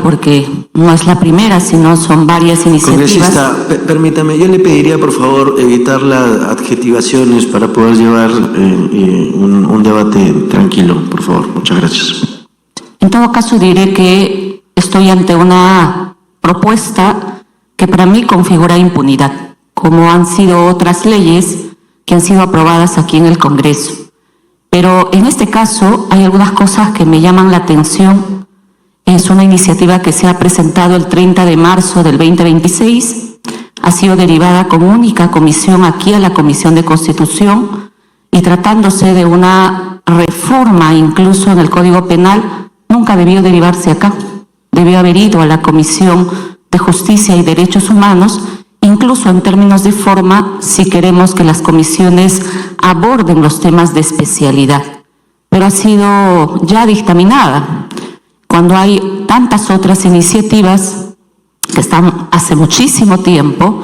porque no es la primera, sino son varias iniciativas. Congresista, permítame, yo le pediría por favor evitar las adjetivaciones para poder llevar un debate tranquilo, por favor. Muchas gracias. En todo caso diré que estoy ante una propuesta que para mí configura impunidad, como han sido otras leyes que han sido aprobadas aquí en el Congreso. Pero en este caso hay algunas cosas que me llaman la atención. Es una iniciativa que se ha presentado el 30 de marzo del 2026, ha sido derivada como única comisión aquí a la Comisión de Constitución, y tratándose de una reforma incluso en el Código Penal, nunca debió derivarse acá, debió haber ido a la Comisión de Justicia y Derechos Humanos, incluso en términos de forma, si queremos que las comisiones aborden los temas de especialidad. Pero ha sido ya dictaminada, cuando hay tantas otras iniciativas que están hace muchísimo tiempo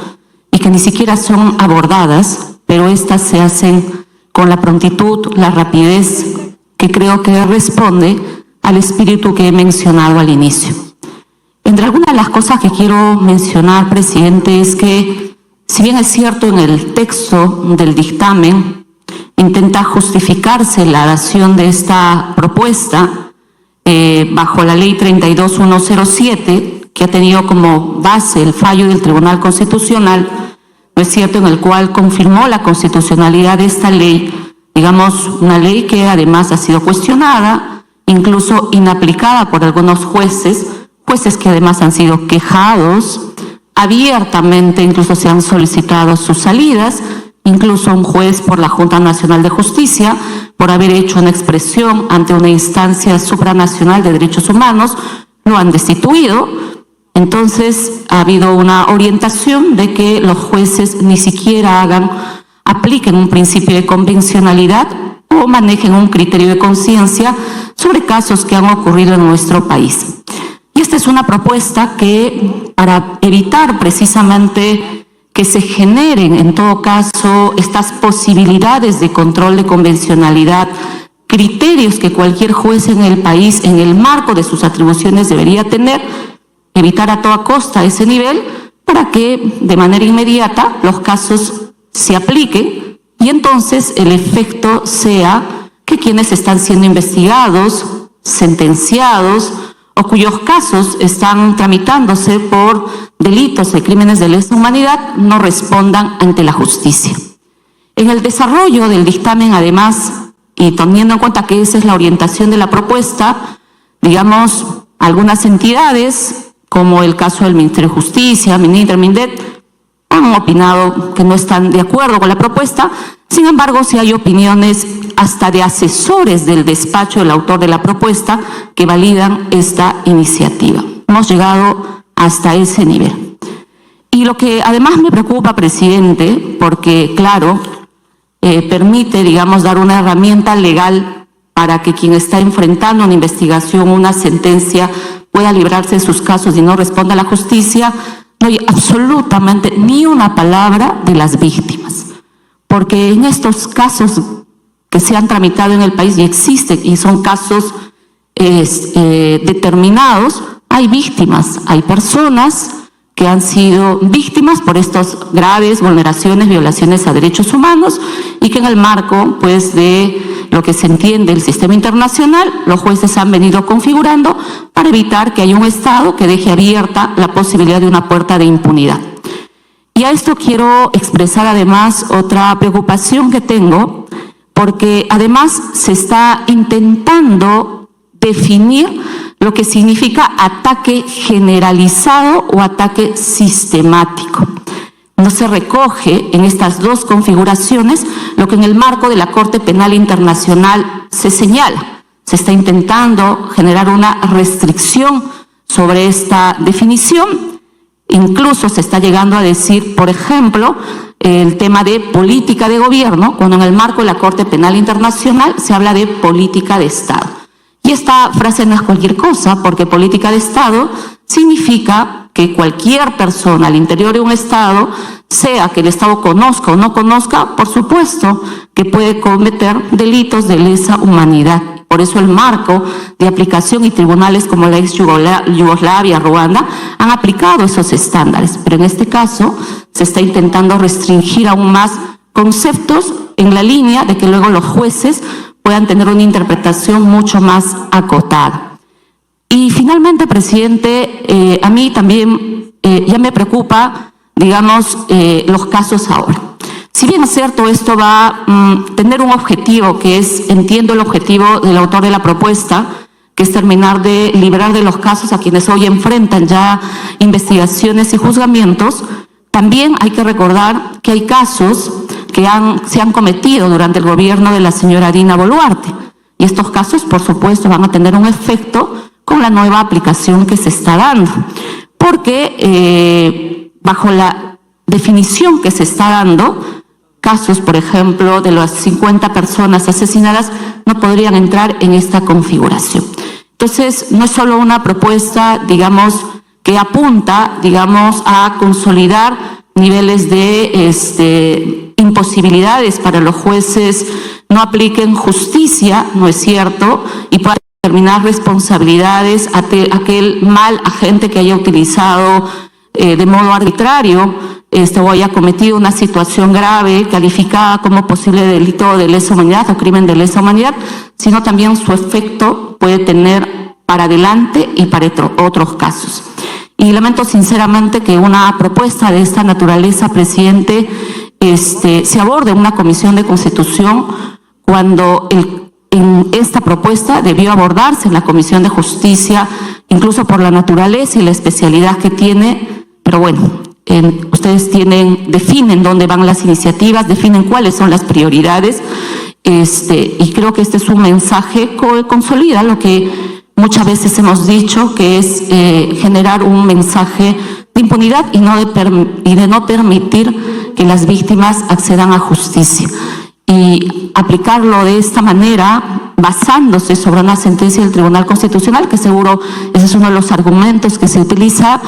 y que ni siquiera son abordadas, pero estas se hacen con la prontitud, la rapidez que creo que responde al espíritu que he mencionado al inicio. Entre algunas de las cosas que quiero mencionar, presidente, es que, si bien es cierto en el texto del dictamen, intenta justificarse la dación de esta propuesta bajo la ley 32107, que ha tenido como base el fallo del Tribunal Constitucional, ¿no es cierto?, en el cual confirmó la constitucionalidad de esta ley, digamos, una ley que además ha sido cuestionada, incluso inaplicada por algunos jueces que además han sido quejados abiertamente, incluso se han solicitado sus salidas, incluso un juez por la Junta Nacional de Justicia, por haber hecho una expresión ante una instancia supranacional de derechos humanos, lo han destituido. Entonces ha habido una orientación de que los jueces ni siquiera apliquen un principio de convencionalidad o manejen un criterio de conciencia sobre casos que han ocurrido en nuestro país. Y esta es una propuesta que, para evitar precisamente que se generen en todo caso estas posibilidades de control de convencionalidad, criterios que cualquier juez en el país, en el marco de sus atribuciones, debería tener, evitar a toda costa ese nivel para que de manera inmediata los casos se apliquen y entonces el efecto sea que quienes están siendo investigados, sentenciados o cuyos casos están tramitándose por delitos de crímenes de lesa humanidad no respondan ante la justicia. En el desarrollo del dictamen, además, y teniendo en cuenta que esa es la orientación de la propuesta, digamos, algunas entidades, como el caso del Ministerio de Justicia, MINIT, MINDET, han opinado que no están de acuerdo con la propuesta. Sin embargo, sí hay opiniones hasta de asesores del despacho del autor de la propuesta que validan esta iniciativa. Hemos llegado hasta ese nivel. Y lo que además me preocupa, presidente, porque claro, permite, digamos, dar una herramienta legal para que quien está enfrentando una investigación, una sentencia, pueda librarse de sus casos y no responda a la justicia, no hay absolutamente ni una palabra de las víctimas. Porque en estos casos que se han tramitado en el país y existen, y son casos determinados, hay víctimas, hay personas que han sido víctimas por estas graves vulneraciones, violaciones a derechos humanos, y que en el marco, pues, de lo que se entiende el sistema internacional, los jueces han venido configurando para evitar que haya un Estado que deje abierta la posibilidad de una puerta de impunidad. Y a esto quiero expresar además otra preocupación que tengo, porque además se está intentando definir lo que significa ataque generalizado o ataque sistemático. No se recoge en estas dos configuraciones lo que en el marco de la Corte Penal Internacional se señala. Se está intentando generar una restricción sobre esta definición. Incluso se está llegando a decir, por ejemplo, el tema de política de gobierno, cuando en el marco de la Corte Penal Internacional se habla de política de Estado. Y esta frase no es cualquier cosa, porque política de Estado significa que cualquier persona al interior de un Estado, sea que el Estado conozca o no conozca, por supuesto que puede cometer delitos de lesa humanidad Por eso el marco de aplicación y tribunales como la ex Yugoslavia, Ruanda, han aplicado esos estándares. Pero en este caso se está intentando restringir aún más conceptos en la línea de que luego los jueces puedan tener una interpretación mucho más acotada. Y finalmente, presidente, a mí también ya me preocupa, digamos, los casos ahora. Si bien es cierto, esto va a tener un objetivo que es, entiendo el objetivo del autor de la propuesta, que es terminar de liberar de los casos a quienes hoy enfrentan ya investigaciones y juzgamientos, también hay que recordar que hay casos que se han cometido durante el gobierno de la señora Dina Boluarte. Y estos casos, por supuesto, van a tener un efecto con la nueva aplicación que se está dando. Porque bajo la definición que se está dando, casos, por ejemplo, de las 50 personas asesinadas no podrían entrar en esta configuración. Entonces, no es solo una propuesta, digamos, que apunta, digamos, a consolidar niveles de imposibilidades para los jueces no apliquen justicia, no es cierto, y puedan determinar responsabilidades a aquel mal agente que haya utilizado de modo arbitrario o haya cometido una situación grave calificada como posible delito de lesa humanidad o crimen de lesa humanidad, sino también su efecto puede tener para adelante y para otros casos. Y lamento sinceramente que una propuesta de esta naturaleza, presidente, se aborde en una comisión de Constitución cuando en esta propuesta debió abordarse en la Comisión de Justicia, incluso por la naturaleza y la especialidad que tiene, pero bueno, ustedes definen dónde van las iniciativas, definen cuáles son las prioridades, y creo que este es un mensaje que consolida lo que muchas veces hemos dicho, que es generar un mensaje de impunidad y de no permitir que las víctimas accedan a justicia. Y aplicarlo de esta manera, basándose sobre una sentencia del Tribunal Constitucional, que seguro ese es uno de los argumentos que se utiliza,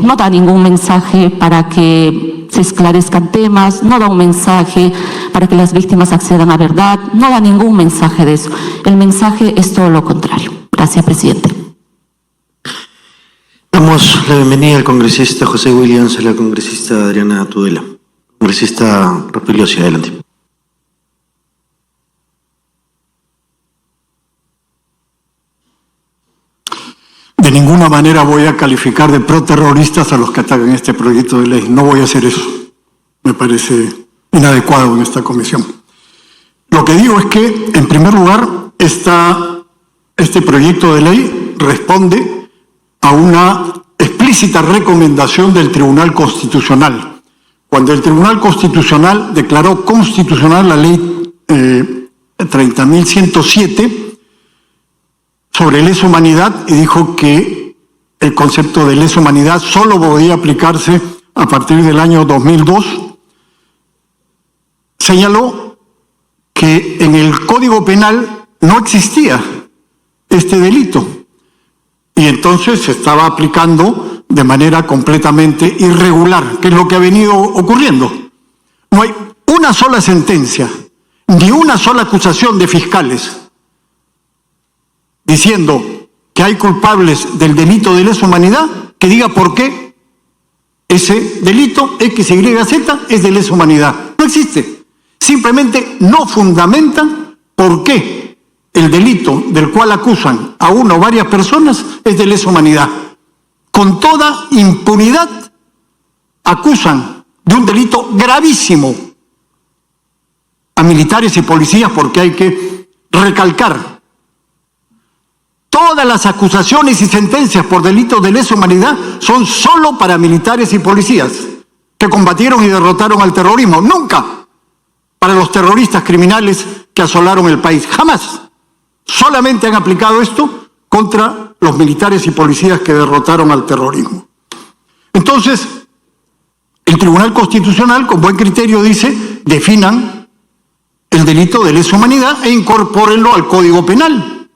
no da ningún mensaje para que se esclarezcan temas, no da un mensaje para que las víctimas accedan a verdad, no da ningún mensaje de eso. El mensaje es todo lo contrario. Gracias, presidente. Damos la bienvenida al congresista José Williams, a la congresista Adriana Tudela. Congresista Rapiliosi, adelante. De ninguna manera voy a calificar de proterroristas a los que atacan este proyecto de ley. No voy a hacer eso. Me parece inadecuado en esta comisión. Lo que digo es que, en primer lugar, este proyecto de ley responde a una explícita recomendación del Tribunal Constitucional. Cuando el Tribunal Constitucional declaró constitucional la ley 30.107 sobre lesa humanidad y dijo que el concepto de lesa humanidad solo podía aplicarse a partir del año 2002, señaló que en el Código Penal no existía este delito y entonces se estaba aplicando de manera completamente irregular, que es lo que ha venido ocurriendo. No hay una sola sentencia, ni una sola acusación de fiscales diciendo que hay culpables del delito de lesa humanidad, que diga por qué ese delito X, Y, Z es de lesa humanidad. No existe. Simplemente no fundamentan por qué el delito del cual acusan a una o varias personas es de lesa humanidad. Con toda impunidad acusan de un delito gravísimo a militares y policías, porque hay que recalcar: todas las acusaciones y sentencias por delitos de lesa humanidad son solo para militares y policías que combatieron y derrotaron al terrorismo, nunca para los terroristas criminales que asolaron el país, jamás. Solamente han aplicado esto contra los militares y policías que derrotaron al terrorismo. Entonces, el Tribunal Constitucional, con buen criterio, dice: definan el delito de lesa humanidad e incorpórenlo al Código Penal.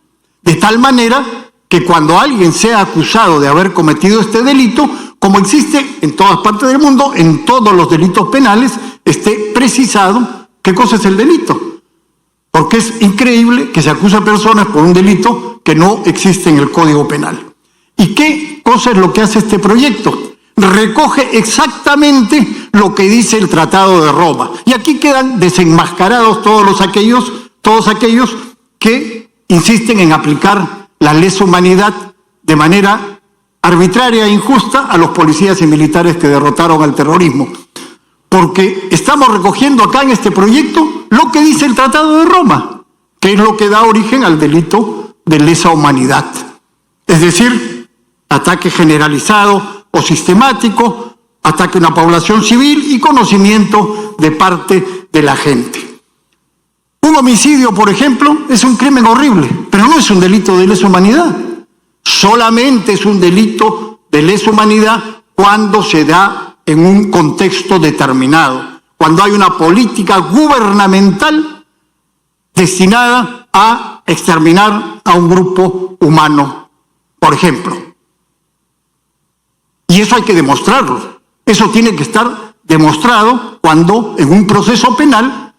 De tal manera que cuando alguien sea acusado de haber cometido este delito, como existe en todas partes del mundo, en todos los delitos penales, esté precisado qué cosa es el delito. porque es increíble que se acuse a personas por un delito que no existe en el Código Penal. ¿Y qué cosa es lo que hace este proyecto? Recoge exactamente lo que dice el Tratado de Roma. Y aquí quedan desenmascarados todos aquellos que insisten en aplicar la lesa humanidad de manera arbitraria e injusta a los policías y militares que derrotaron al terrorismo. Porque estamos recogiendo acá en este proyecto lo que dice el Tratado de Roma, que es lo que da origen al delito de lesa humanidad. Es decir, ataque generalizado o sistemático, ataque a una población civil y conocimiento de parte de la gente. Un homicidio, por ejemplo, es un crimen horrible, pero no es un delito de lesa humanidad. Solamente es un delito de lesa humanidad cuando se da en un contexto determinado, cuando hay una política gubernamental destinada a exterminar a un grupo humano, por ejemplo. Y eso hay que demostrarlo. Eso tiene que estar demostrado cuando en un proceso penal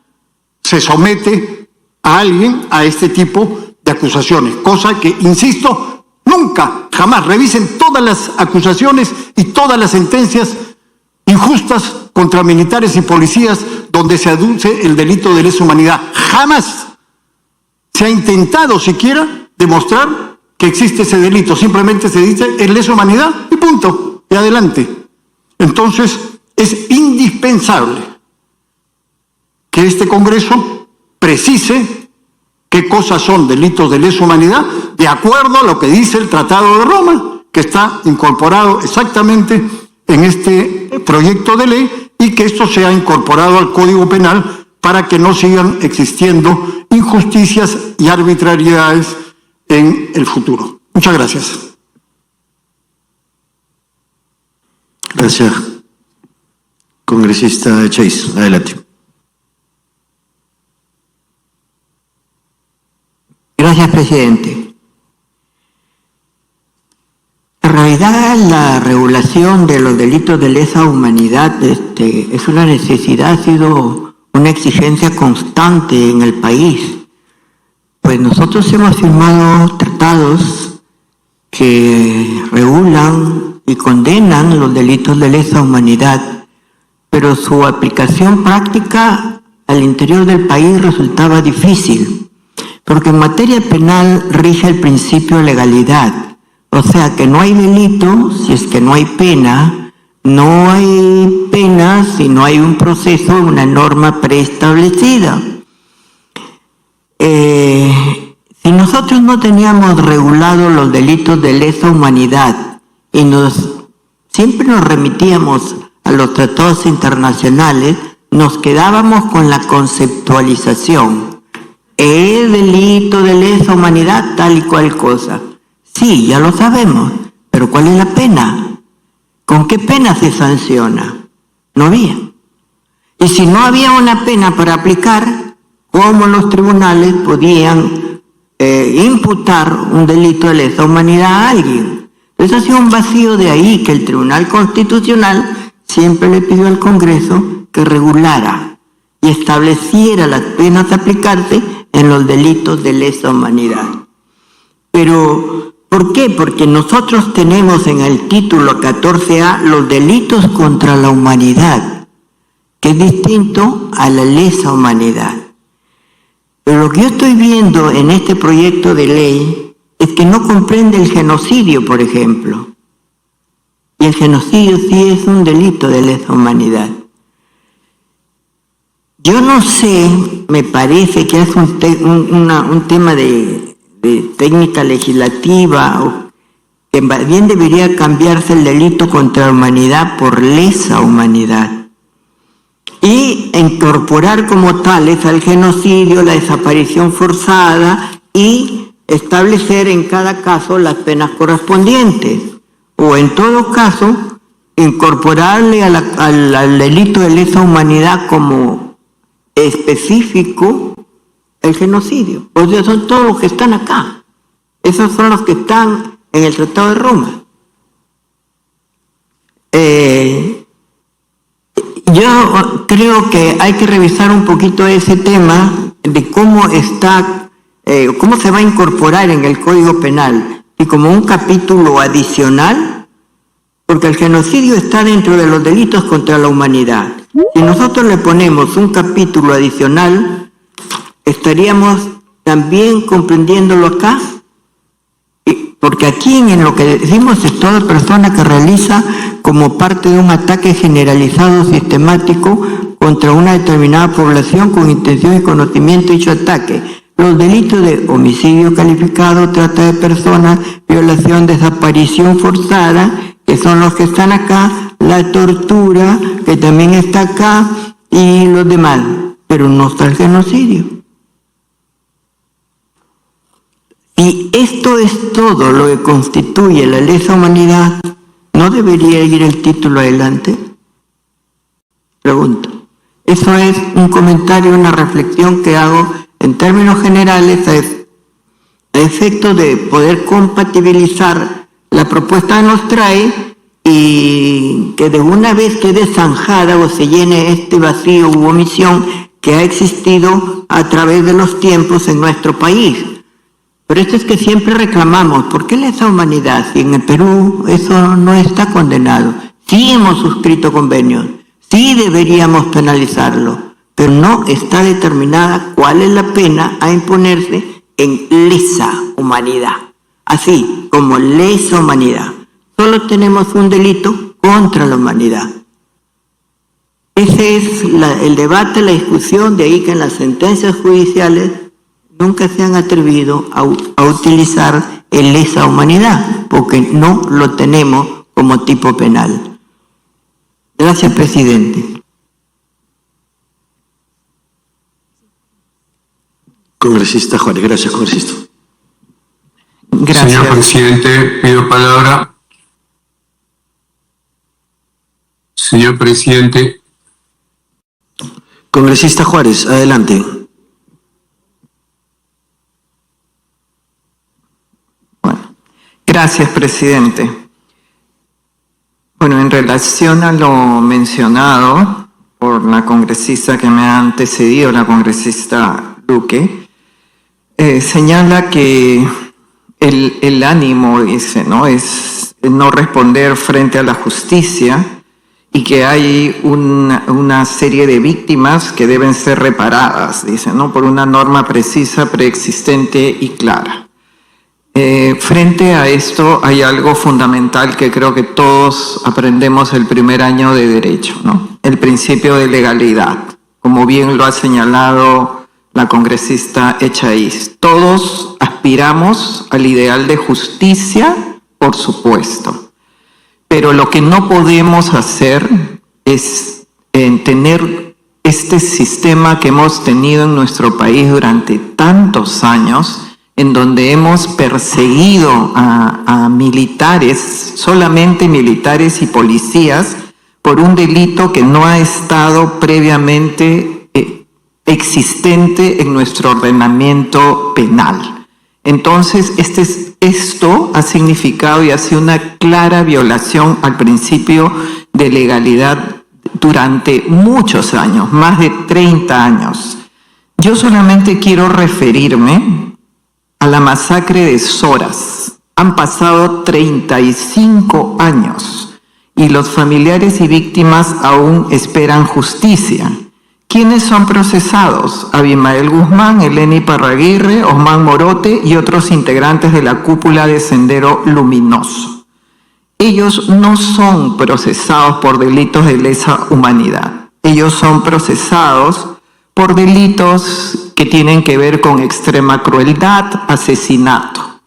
se somete a alguien a este tipo de acusaciones. Cosa que, insisto, nunca, jamás revisen todas las acusaciones y todas las sentencias injustas contra militares y policías donde se aduce el delito de lesa humanidad. Jamás se ha intentado siquiera demostrar que existe ese delito. Simplemente se dice es lesa humanidad y punto. Y adelante. Entonces, es indispensable que este Congreso precise qué cosas son delitos de lesa humanidad de acuerdo a lo que dice el Tratado de Roma, que está incorporado exactamente en este proyecto de ley, y que esto sea incorporado al Código Penal para que no sigan existiendo injusticias y arbitrariedades en el futuro. Muchas gracias. Gracias. Congresista Chase, adelante. Gracias, presidente. En realidad, la regulación de los delitos de lesa humanidad es una necesidad, ha sido una exigencia constante en el país. Pues nosotros hemos firmado tratados que regulan y condenan los delitos de lesa humanidad, pero su aplicación práctica al interior del país resultaba difícil, porque en materia penal rige el principio de legalidad, o sea que no hay delito si es que no hay pena, no hay pena si no hay un proceso, una norma preestablecida. Si nosotros no teníamos regulado los delitos de lesa humanidad y siempre nos remitíamos a los tratados internacionales, nos quedábamos con la conceptualización. ¿Es delito de lesa humanidad tal y cual cosa? Sí, ya lo sabemos, pero ¿cuál es la pena? ¿Con qué pena se sanciona? No había. Y si no había una pena para aplicar, ¿cómo los tribunales podían imputar un delito de lesa humanidad a alguien? Entonces ha sido un vacío, de ahí que el Tribunal Constitucional siempre le pidió al Congreso que regulara y estableciera las penas a aplicarse en los delitos de lesa humanidad. Pero, ¿por qué? Porque nosotros tenemos en el título 14A los delitos contra la humanidad, que es distinto a la lesa humanidad. Pero lo que yo estoy viendo en este proyecto de ley es que no comprende el genocidio, por ejemplo. Y el genocidio sí es un delito de lesa humanidad. Yo no sé, me parece que es un tema de técnica legislativa, o que bien debería cambiarse el delito contra la humanidad por lesa humanidad y incorporar como tales al genocidio, la desaparición forzada y establecer en cada caso las penas correspondientes, o en todo caso incorporarle al delito de lesa humanidad como específico el genocidio. O sea, son todos los que están acá. Esos son los que están en el Tratado de Roma. Yo creo que hay que revisar un poquito ese tema de cómo cómo se va a incorporar en el Código Penal y como un capítulo adicional, porque el genocidio está dentro de los delitos contra la humanidad. Si nosotros le ponemos un capítulo adicional, estaríamos también comprendiéndolo acá, porque aquí en lo que decimos es toda persona que realiza como parte de un ataque generalizado sistemático contra una determinada población con intención y conocimiento de dicho ataque. Los delitos de homicidio calificado, trata de personas, violación, desaparición forzada, que son los que están acá, la tortura, que también está acá, y los demás, pero no está el genocidio. Y esto es todo lo que constituye la lesa humanidad, ¿no debería ir el título adelante? Pregunto. Eso es un comentario, una reflexión que hago en términos generales a efecto de poder compatibilizar la propuesta que nos trae y que de una vez quede zanjada o se llene este vacío u omisión que ha existido a través de los tiempos en nuestro país. Por eso es que siempre reclamamos, ¿por qué lesa humanidad? Si en el Perú eso no está condenado. Sí hemos suscrito convenios, sí deberíamos penalizarlo, pero no está determinada cuál es la pena a imponerse en lesa humanidad. Así como lesa humanidad. Solo tenemos un delito contra la humanidad. Ese es el debate, la discusión, de ahí que en las sentencias judiciales nunca se han atrevido a utilizar el lesa humanidad, porque no lo tenemos como tipo penal. Gracias, presidente. Congresista Juárez, gracias, congresista. Gracias. Señor presidente, pido palabra. Señor presidente. Congresista Juárez, adelante. Bueno, gracias, presidente. Bueno, en relación a lo mencionado por la congresista que me ha antecedido, la congresista Luque, señala que el ánimo, dice, ¿no?, es no responder frente a la justicia y que hay una serie de víctimas que deben ser reparadas, dice, ¿no?, por una norma precisa, preexistente y clara. Frente a esto hay algo fundamental que creo que todos aprendemos el primer año de Derecho, ¿no? El principio de legalidad, como bien lo ha señalado la congresista Echaíz. Todos aspiramos al ideal de justicia, por supuesto, pero lo que no podemos hacer es tener este sistema que hemos tenido en nuestro país durante tantos años, en donde hemos perseguido a militares, solamente militares y policías, por un delito que no ha estado previamente existente en nuestro ordenamiento penal. Entonces, esto ha significado y ha sido una clara violación al principio de legalidad durante muchos años, más de 30 años. Yo solamente quiero referirme a la masacre de Zoras. Han pasado 35 años y los familiares y víctimas aún esperan justicia. ¿Quiénes son procesados? Abimael Guzmán, Eleni Parraguirre, Osman Morote y otros integrantes de la cúpula de Sendero Luminoso. Ellos no son procesados por delitos de lesa humanidad. Ellos son procesados por delitos que tienen que ver con extrema crueldad, asesinato.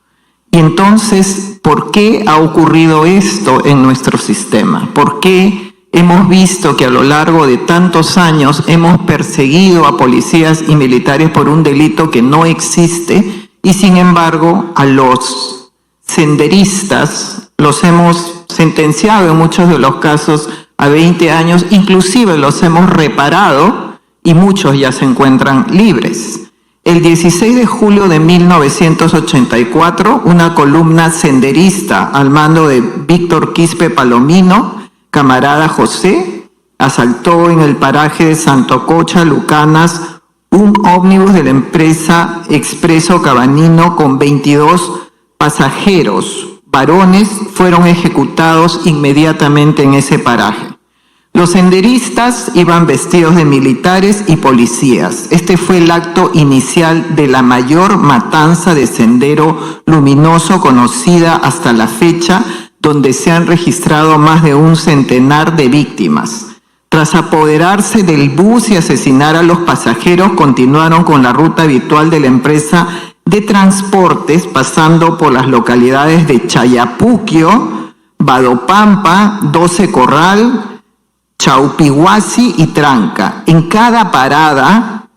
Y entonces, ¿por qué ha ocurrido esto en nuestro sistema? ¿Por qué hemos visto que a lo largo de tantos años hemos perseguido a policías y militares por un delito que no existe y sin embargo a los senderistas los hemos sentenciado en muchos de los casos a 20 años, inclusive los hemos reparado y muchos ya se encuentran libres? El 16 de julio de 1984, una columna senderista al mando de Víctor Quispe Palomino, camarada José, asaltó en el paraje de Santococha, Lucanas, un ómnibus de la empresa Expreso Cabanino con 22 pasajeros varones fueron ejecutados inmediatamente en ese paraje. Los senderistas iban vestidos de militares y policías. Este fue el acto inicial de la mayor matanza de Sendero Luminoso conocida hasta la fecha, donde se han registrado más de un centenar de víctimas. Tras apoderarse del bus y asesinar a los pasajeros, continuaron con la ruta habitual de la empresa de transportes, pasando por las localidades de Chayapuquio, Badopampa, 12 Corral, Chaupihuasi y Tranca. En cada parada,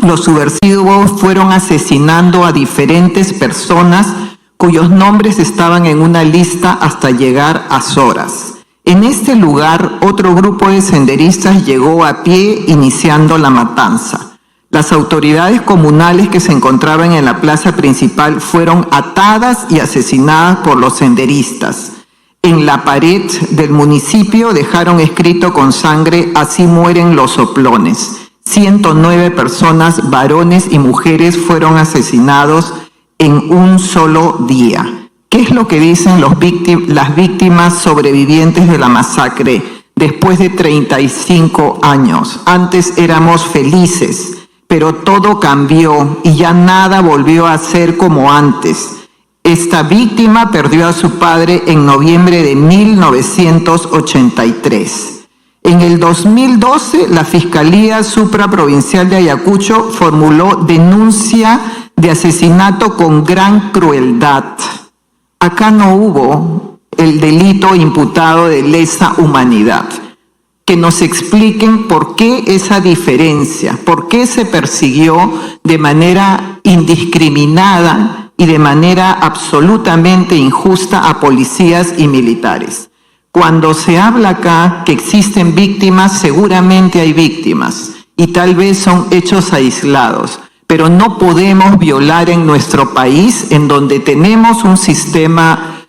los subversivos fueron asesinando a diferentes personas cuyos nombres estaban en una lista hasta llegar a Zoras. En este lugar, otro grupo de senderistas llegó a pie iniciando la matanza. Las autoridades comunales que se encontraban en la plaza principal fueron atadas y asesinadas por los senderistas. En la pared del municipio dejaron escrito con sangre: así mueren los soplones. 109 personas, varones y mujeres, fueron asesinados en un solo día. ¿Qué es lo que dicen las víctimas sobrevivientes de la masacre después de 35 años? Antes éramos felices, pero todo cambió y ya nada volvió a ser como antes. Esta víctima perdió a su padre en noviembre de 1983. En el 2012, la Fiscalía Supraprovincial de Ayacucho formuló denuncia de asesinato con gran crueldad. Acá no hubo el delito imputado de lesa humanidad. Que nos expliquen por qué esa diferencia, por qué se persiguió de manera indiscriminada y de manera absolutamente injusta a policías y militares. Cuando se habla acá que existen víctimas, seguramente hay víctimas y tal vez son hechos aislados, pero no podemos violar en nuestro país, en donde tenemos un sistema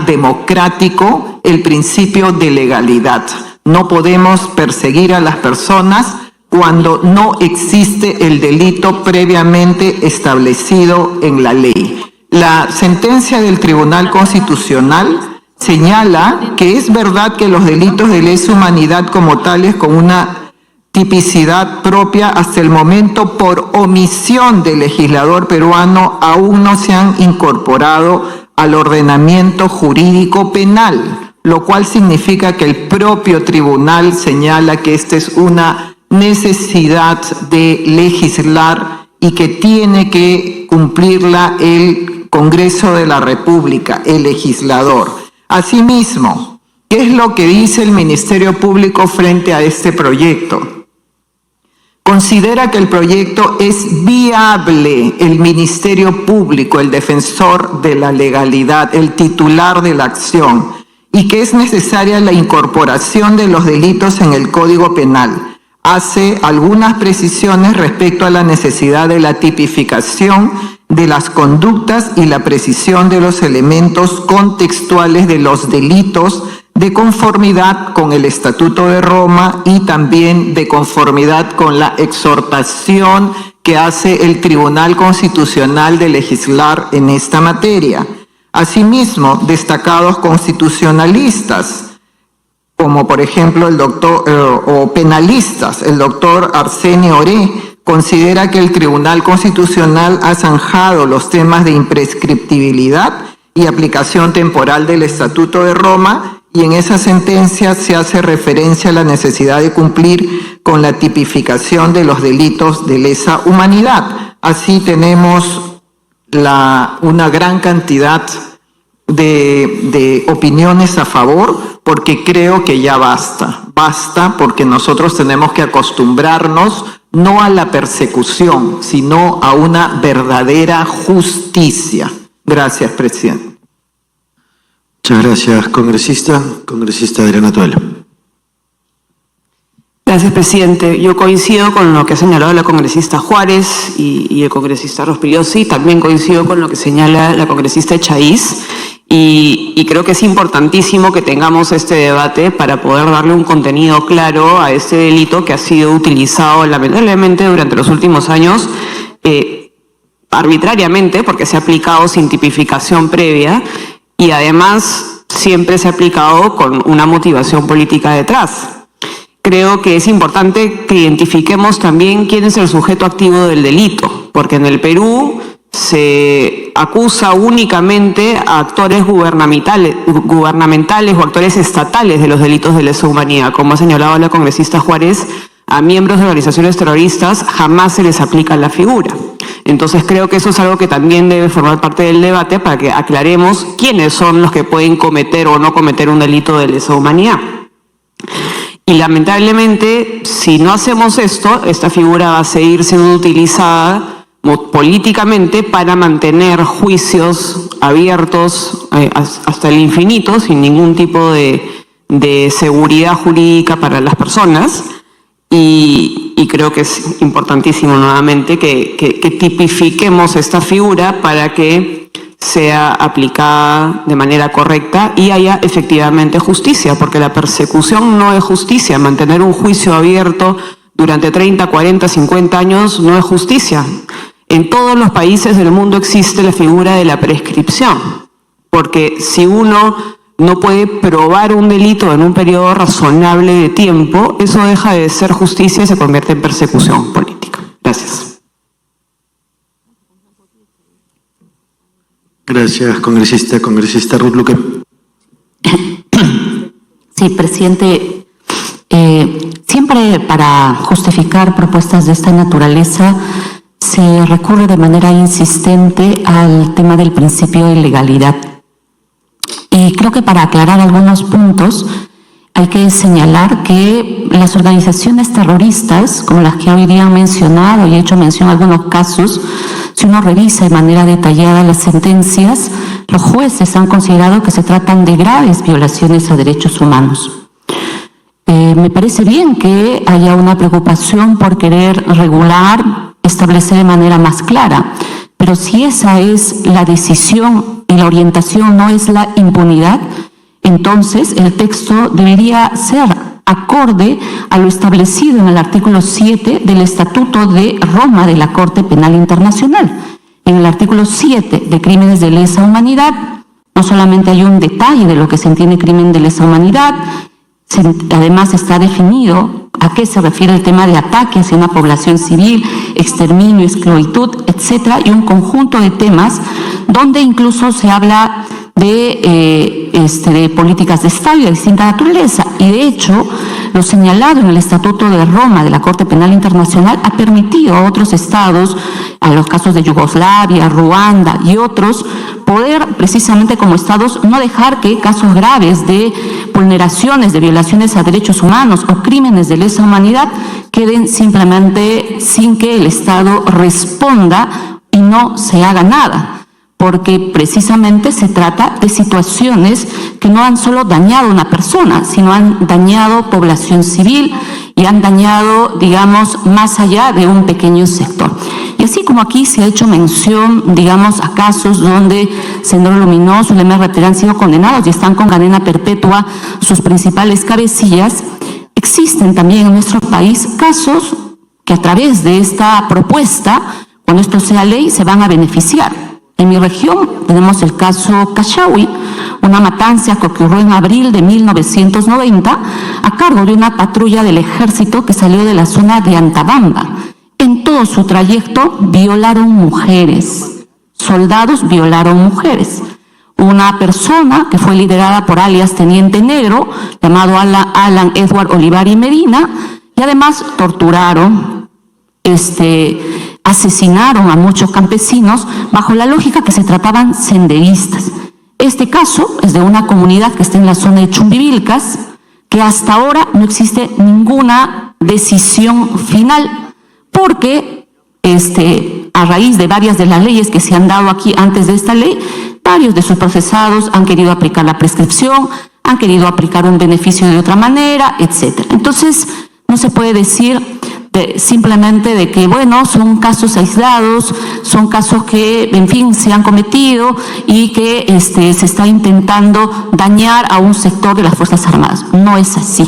democrático, el principio de legalidad. No podemos perseguir a las personas cuando no existe el delito previamente establecido en la ley. La sentencia del Tribunal Constitucional señala que es verdad que los delitos de lesa humanidad como tales, con una tipicidad propia hasta el momento, por omisión del legislador peruano, aún no se han incorporado al ordenamiento jurídico penal, lo cual significa que el propio tribunal señala que esta es una necesidad de legislar y que tiene que cumplirla el Congreso de la República, el legislador. Asimismo, ¿qué es lo que dice el Ministerio Público frente a este proyecto? Considera que el proyecto es viable. El Ministerio Público, el defensor de la legalidad, el titular de la acción, y que es necesaria la incorporación de los delitos en el Código Penal. Hace algunas precisiones respecto a la necesidad de la tipificación de las conductas y la precisión de los elementos contextuales de los delitos, de conformidad con el Estatuto de Roma y también de conformidad con la exhortación que hace el Tribunal Constitucional de legislar en esta materia. Asimismo, destacados constitucionalistas, como por ejemplo o penalistas, el doctor Arsenio Oré, considera que el Tribunal Constitucional ha zanjado los temas de imprescriptibilidad y aplicación temporal del Estatuto de Roma, y en esa sentencia se hace referencia a la necesidad de cumplir con la tipificación de los delitos de lesa humanidad. Así tenemos una gran cantidad de opiniones a favor, porque creo que ya basta, porque nosotros tenemos que acostumbrarnos no a la persecución, sino a una verdadera justicia. Gracias, presidente. Muchas gracias, congresista. Congresista Adriana Tuela. Gracias, presidente. Yo coincido con lo que ha señalado la congresista Juárez y el congresista Rospigliosi. También coincido con lo que señala la congresista Echaíz. Y creo que es importantísimo que tengamos este debate para poder darle un contenido claro a este delito que ha sido utilizado lamentablemente durante los últimos años arbitrariamente, porque se ha aplicado sin tipificación previa y además siempre se ha aplicado con una motivación política detrás. Creo que es importante que identifiquemos también quién es el sujeto activo del delito, porque en el Perú se acusa únicamente a actores gubernamentales o actores estatales de los delitos de lesa humanidad. Como ha señalado la congresista Juárez, a miembros de organizaciones terroristas jamás se les aplica la figura. Entonces creo que eso es algo que también debe formar parte del debate para que aclaremos quiénes son los que pueden cometer o no cometer un delito de lesa humanidad. Y lamentablemente, si no hacemos esto, esta figura va a seguir siendo utilizada políticamente para mantener juicios abiertos hasta el infinito, sin ningún tipo de seguridad jurídica para las personas. Y creo que es importantísimo nuevamente que tipifiquemos esta figura para que sea aplicada de manera correcta y haya efectivamente justicia, porque la persecución no es justicia. Mantener un juicio abierto durante 30, 40, 50 años no es justicia. En todos los países del mundo existe la figura de la prescripción, porque si uno no puede probar un delito en un periodo razonable de tiempo, eso deja de ser justicia y se convierte en persecución política. Gracias. Gracias, congresista. Congresista Ruth Luque. Sí, presidente. Siempre para justificar propuestas de esta naturaleza se recurre de manera insistente al tema del principio de legalidad. Y creo que para aclarar algunos puntos hay que señalar que las organizaciones terroristas, como las que hoy día han mencionado y he hecho mención a algunos casos, si uno revisa de manera detallada las sentencias, los jueces han considerado que se tratan de graves violaciones a derechos humanos. Me parece bien que haya una preocupación por querer regular, establecer de manera más clara, pero si esa es la decisión y la orientación no es la impunidad, entonces el texto debería ser acorde a lo establecido en el artículo 7 del Estatuto de Roma de la Corte Penal Internacional. En el artículo 7 de crímenes de lesa humanidad, no solamente hay un detalle de lo que se entiende crimen de lesa humanidad, además está definido a qué se refiere el tema de ataque hacia una población civil, exterminio, esclavitud, etcétera, y un conjunto de temas donde incluso se habla de políticas de Estado y de distinta naturaleza. Y de hecho, lo señalado en el Estatuto de Roma de la Corte Penal Internacional ha permitido a otros estados, a los casos de Yugoslavia, Ruanda y otros, poder precisamente como estados no dejar que casos graves de vulneraciones, de violaciones a derechos humanos o crímenes de lesa humanidad queden simplemente sin que el Estado responda y no se haga nada, porque precisamente se trata de situaciones que no han solo dañado a una persona, sino han dañado población civil y han dañado, digamos, más allá de un pequeño sector. Y así como aquí se ha hecho mención, digamos, a casos donde Sendero Luminoso y el MRT han sido condenados y están con cadena perpetua sus principales cabecillas, existen también en nuestro país casos que a través de esta propuesta, cuando esto sea ley, se van a beneficiar. En mi región tenemos el caso Cachaui, una matanza que ocurrió en abril de 1990 a cargo de una patrulla del ejército que salió de la zona de Antabamba. En todo su trayecto violaron mujeres, soldados violaron mujeres. Una persona que fue liderada por alias Teniente Negro, llamado Alan Edward Olivari Medina, y además torturaron, asesinaron a muchos campesinos bajo la lógica que se trataban senderistas. Este caso es de una comunidad que está en la zona de Chumbivilcas, que hasta ahora no existe ninguna decisión final, porque a raíz de varias de las leyes que se han dado aquí antes de esta ley, varios de sus procesados han querido aplicar la prescripción, han querido aplicar un beneficio de otra manera, etc. Entonces, no se puede decir simplemente de que, bueno, son casos aislados, son casos que, en fin, se han cometido y que se está intentando dañar a un sector de las Fuerzas Armadas. No es así.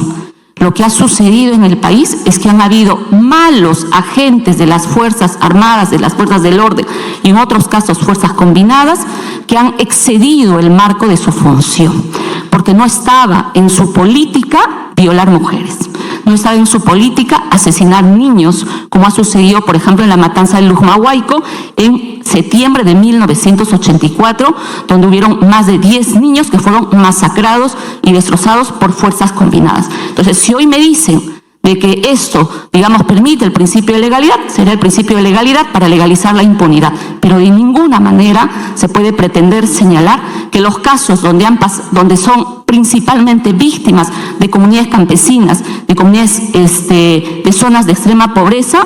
Lo que ha sucedido en el país es que han habido malos agentes de las Fuerzas Armadas, de las Fuerzas del Orden y en otros casos fuerzas combinadas que han excedido el marco de su función, porque no estaba en su política violar mujeres, no estaba en su política asesinar niños, como ha sucedido, por ejemplo, en la matanza de Lujmahuayco en septiembre de 1984, donde hubieron más de 10 niños que fueron masacrados y destrozados por fuerzas combinadas. Entonces, si hoy me dicen de que esto, digamos, permite el principio de legalidad, será el principio de legalidad para legalizar la impunidad, pero de ninguna manera se puede pretender señalar que los casos donde son principalmente víctimas de comunidades campesinas, de comunidades de zonas de extrema pobreza,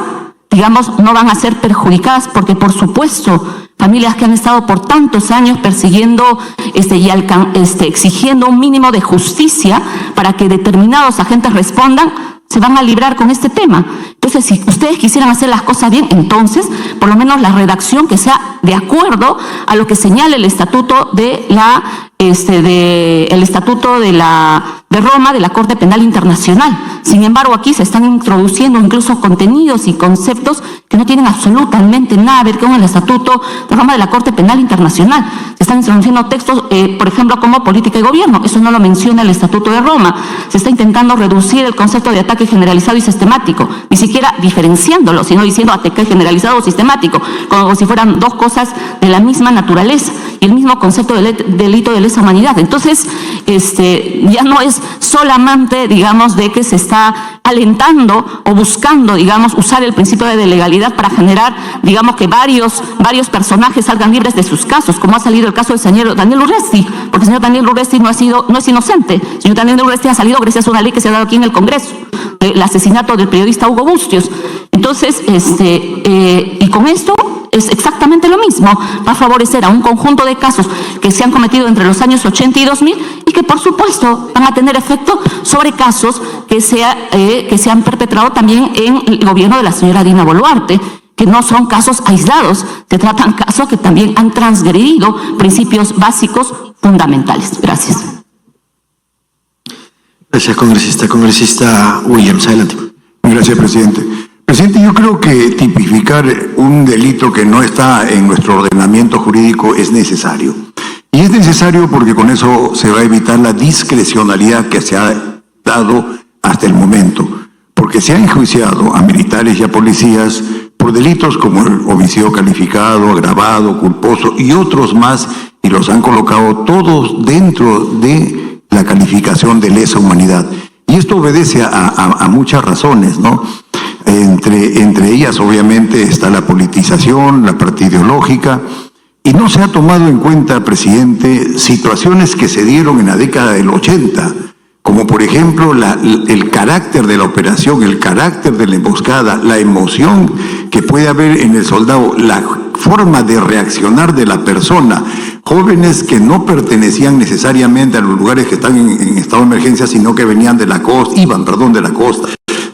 digamos, no van a ser perjudicadas, porque por supuesto familias que han estado por tantos años persiguiendo y exigiendo un mínimo de justicia para que determinados agentes respondan, se van a librar con este tema. Entonces, si ustedes quisieran hacer las cosas bien, entonces, por lo menos la redacción que sea de acuerdo a lo que señala el Estatuto de Roma de la Corte Penal Internacional. Sin embargo, aquí se están introduciendo incluso contenidos y conceptos que no tienen absolutamente nada a ver con el Estatuto de Roma de la Corte Penal Internacional. Se están introduciendo textos, por ejemplo, como política y gobierno. Eso no lo menciona el Estatuto de Roma. Se está intentando reducir el concepto de ataque generalizado y sistemático, ni siquiera diferenciándolo, sino diciendo ataque generalizado o sistemático, como si fueran dos cosas de la misma naturaleza y el mismo concepto de delito de lesa humanidad. Entonces, ya no es solamente, digamos, de que se está alentando o buscando, digamos, usar el principio de legalidad para generar, digamos, que varios personajes salgan libres de sus casos, como ha salido el caso del señor Daniel Urresti, porque el señor Daniel Urresti no es inocente. El señor Daniel Urresti ha salido gracias a una ley que se ha dado aquí en el Congreso, el asesinato del periodista Hugo Bustios. Entonces, y con esto es exactamente lo mismo, va a favorecer a un conjunto de casos que se han cometido entre los años 80 y 2000 y que por supuesto van a tener efecto sobre casos que se han perpetrado también en el gobierno de la señora Dina Boluarte, que no son casos aislados, se tratan casos que también han transgredido principios básicos fundamentales. Gracias. Gracias, congresista. Congresista Williams, adelante. Gracias, presidente. Presidente, yo creo que tipificar un delito que no está en nuestro ordenamiento jurídico es necesario. Y es necesario porque con eso se va a evitar la discrecionalidad que se ha dado hasta el momento. Porque se ha enjuiciado a militares y a policías por delitos como el homicidio calificado, agravado, culposo y otros más, y los han colocado todos dentro de la calificación de lesa humanidad. Y esto obedece a muchas razones, ¿no? Entre ellas, obviamente, está la politización, la parte ideológica, y no se ha tomado en cuenta, presidente, situaciones que se dieron en la década del 80, como por ejemplo el carácter de la operación, el carácter de la emboscada, la emoción que puede haber en el soldado, la forma de reaccionar de la persona, jóvenes que no pertenecían necesariamente a los lugares que están en estado de emergencia, sino que venían de la costa, de la costa,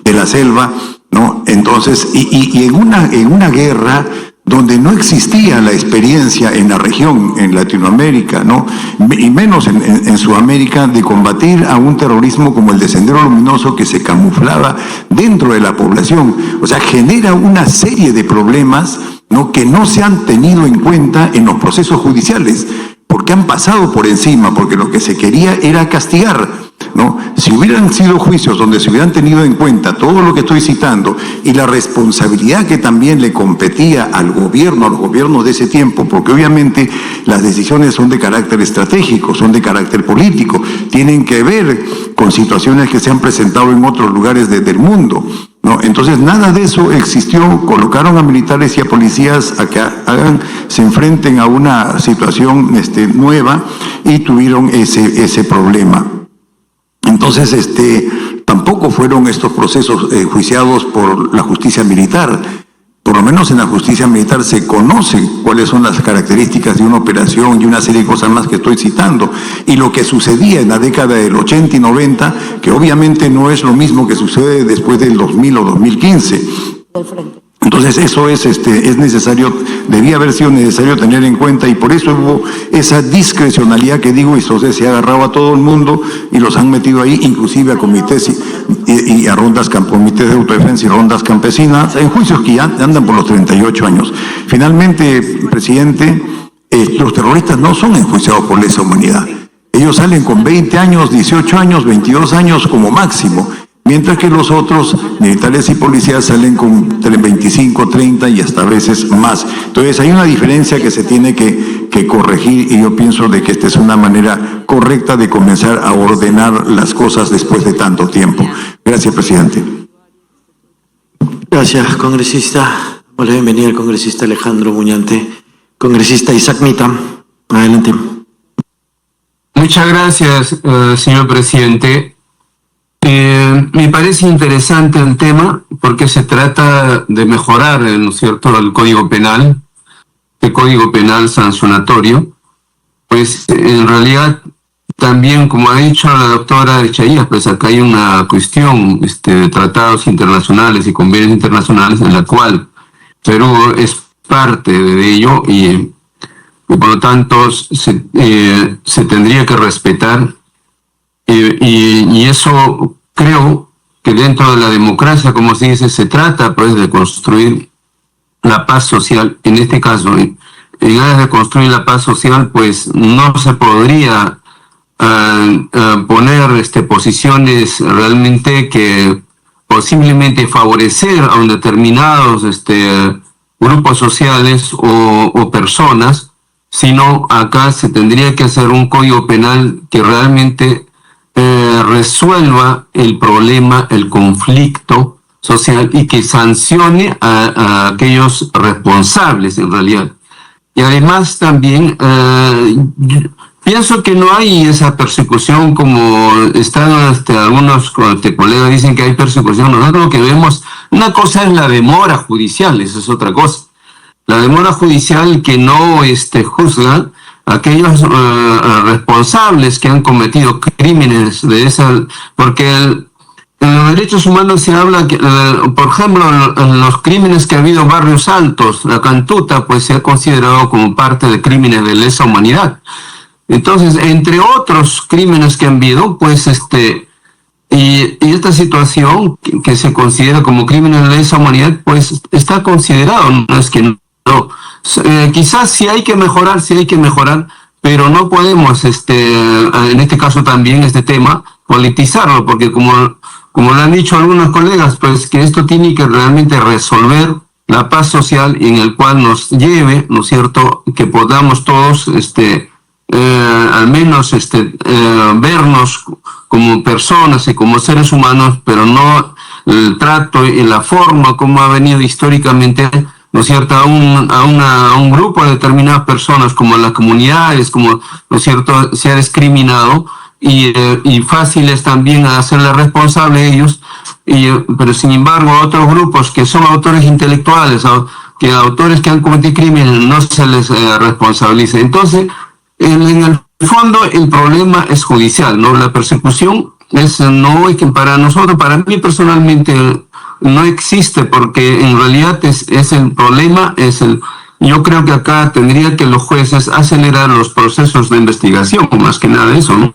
de la selva, ¿no? Entonces, y en una guerra donde no existía la experiencia en la región, en Latinoamérica, ¿no? Y menos en Sudamérica, de combatir a un terrorismo como el de Sendero Luminoso que se camuflaba dentro de la población. O sea, genera una serie de problemas, ¿no?, que no se han tenido en cuenta en los procesos judiciales, porque han pasado por encima, porque lo que se quería era castigar, ¿no? Si hubieran sido juicios donde se hubieran tenido en cuenta todo lo que estoy citando y la responsabilidad que también le competía al gobierno, a los gobiernos de ese tiempo, porque obviamente las decisiones son de carácter estratégico, son de carácter político, tienen que ver con situaciones que se han presentado en otros lugares del mundo, ¿no? Entonces nada de eso existió, colocaron a militares y a policías a que se enfrenten a una situación nueva y tuvieron ese problema. Entonces, tampoco fueron estos procesos juiciados por la justicia militar, Por lo menos en la justicia militar se conoce cuáles son las características de una operación y una serie de cosas más que estoy citando. Y lo que sucedía en la década del 80 y 90, que obviamente no es lo mismo que sucede después del 2000 o 2015. Entonces eso es necesario, debía haber sido necesario tener en cuenta, y por eso hubo esa discrecionalidad que digo, y entonces se ha agarrado a todo el mundo y los han metido ahí, inclusive a comités y a comités de autodefensa y rondas campesinas, en juicios que ya andan por los 38 años. Finalmente, presidente, los terroristas no son enjuiciados por lesa humanidad. Ellos salen con 20 años, 18 años, 22 años como máximo. Mientras que los otros, militares y policías, salen con 25, 30 y hasta a veces más. Entonces hay una diferencia que se tiene que corregir, y yo pienso de que esta es una manera correcta de comenzar a ordenar las cosas después de tanto tiempo. Gracias, presidente. Gracias, congresista. Hola, bienvenido al congresista Alejandro Muñante. Congresista Isaac Mita, adelante. Muchas gracias, señor presidente. Me parece interesante el tema porque se trata de mejorar, ¿no es cierto?, el Código Penal, el Código Penal sancionatorio. Pues en realidad también, como ha dicho la doctora Echaías, pues acá hay una cuestión de tratados internacionales y convenios internacionales en la cual Perú es parte de ello y por lo tanto se tendría que respetar. Y eso creo que dentro de la democracia, como se dice, se trata pues de construir la paz social. En este caso, en aras de construir la paz social, pues no se podría poner posiciones realmente que posiblemente favorecer a un determinados grupos sociales o personas, sino acá se tendría que hacer un código penal que realmente resuelva el problema, el conflicto social, y que sancione a aquellos responsables en realidad. Y además también pienso que no hay esa persecución como están algunos colegas dicen que hay persecución. Nosotros lo que vemos, una cosa es la demora judicial, eso es otra cosa. La demora judicial que no juzga aquellos responsables que han cometido crímenes de esa, porque en los derechos humanos se habla que, por ejemplo, en los crímenes que ha habido en Barrios Altos, la Cantuta, pues se ha considerado como parte de crímenes de lesa humanidad. Entonces, entre otros crímenes que han habido, pues y esta situación que se considera como crímenes de lesa humanidad, pues está considerado, no es que no. Quizás sí hay que mejorar, pero no podemos, en este caso también, este tema, politizarlo, porque como lo han dicho algunos colegas, pues que esto tiene que realmente resolver la paz social en el cual nos lleve, ¿no es cierto?, que podamos todos, al menos, vernos como personas y como seres humanos, pero no el trato y la forma como ha venido históricamente, ¿no es cierto?, a un grupo de determinadas personas, como las comunidades, como, ¿no es cierto?, se ha discriminado, y fácil es también hacerle responsable a ellos, pero sin embargo a otros grupos que son autores intelectuales, autores que han cometido crímenes, no se les responsabiliza. Entonces, en el fondo el problema es judicial, ¿no? La persecución no es que para nosotros, para mí personalmente, no existe, porque en realidad es el problema, yo creo que acá tendría que los jueces acelerar los procesos de investigación, más que nada eso, ¿no?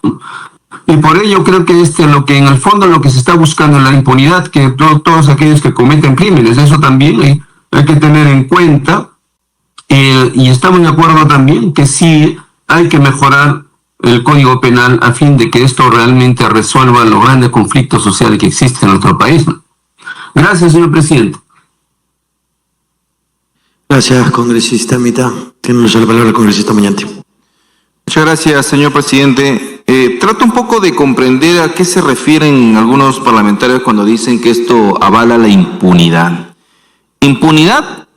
Y por ello creo que lo que en el fondo lo que se está buscando es la impunidad, que todos aquellos que cometen crímenes, eso también hay que tener en cuenta, y estamos de acuerdo también que sí hay que mejorar el Código Penal a fin de que esto realmente resuelva los grandes conflictos sociales que existen en nuestro país, ¿no? Gracias, señor presidente. Gracias, congresista Mita. Tiene la palabra el congresista Muñante. Muchas gracias, señor presidente. Trato un poco de comprender a qué se refieren algunos parlamentarios cuando dicen que esto avala la impunidad. Impunidad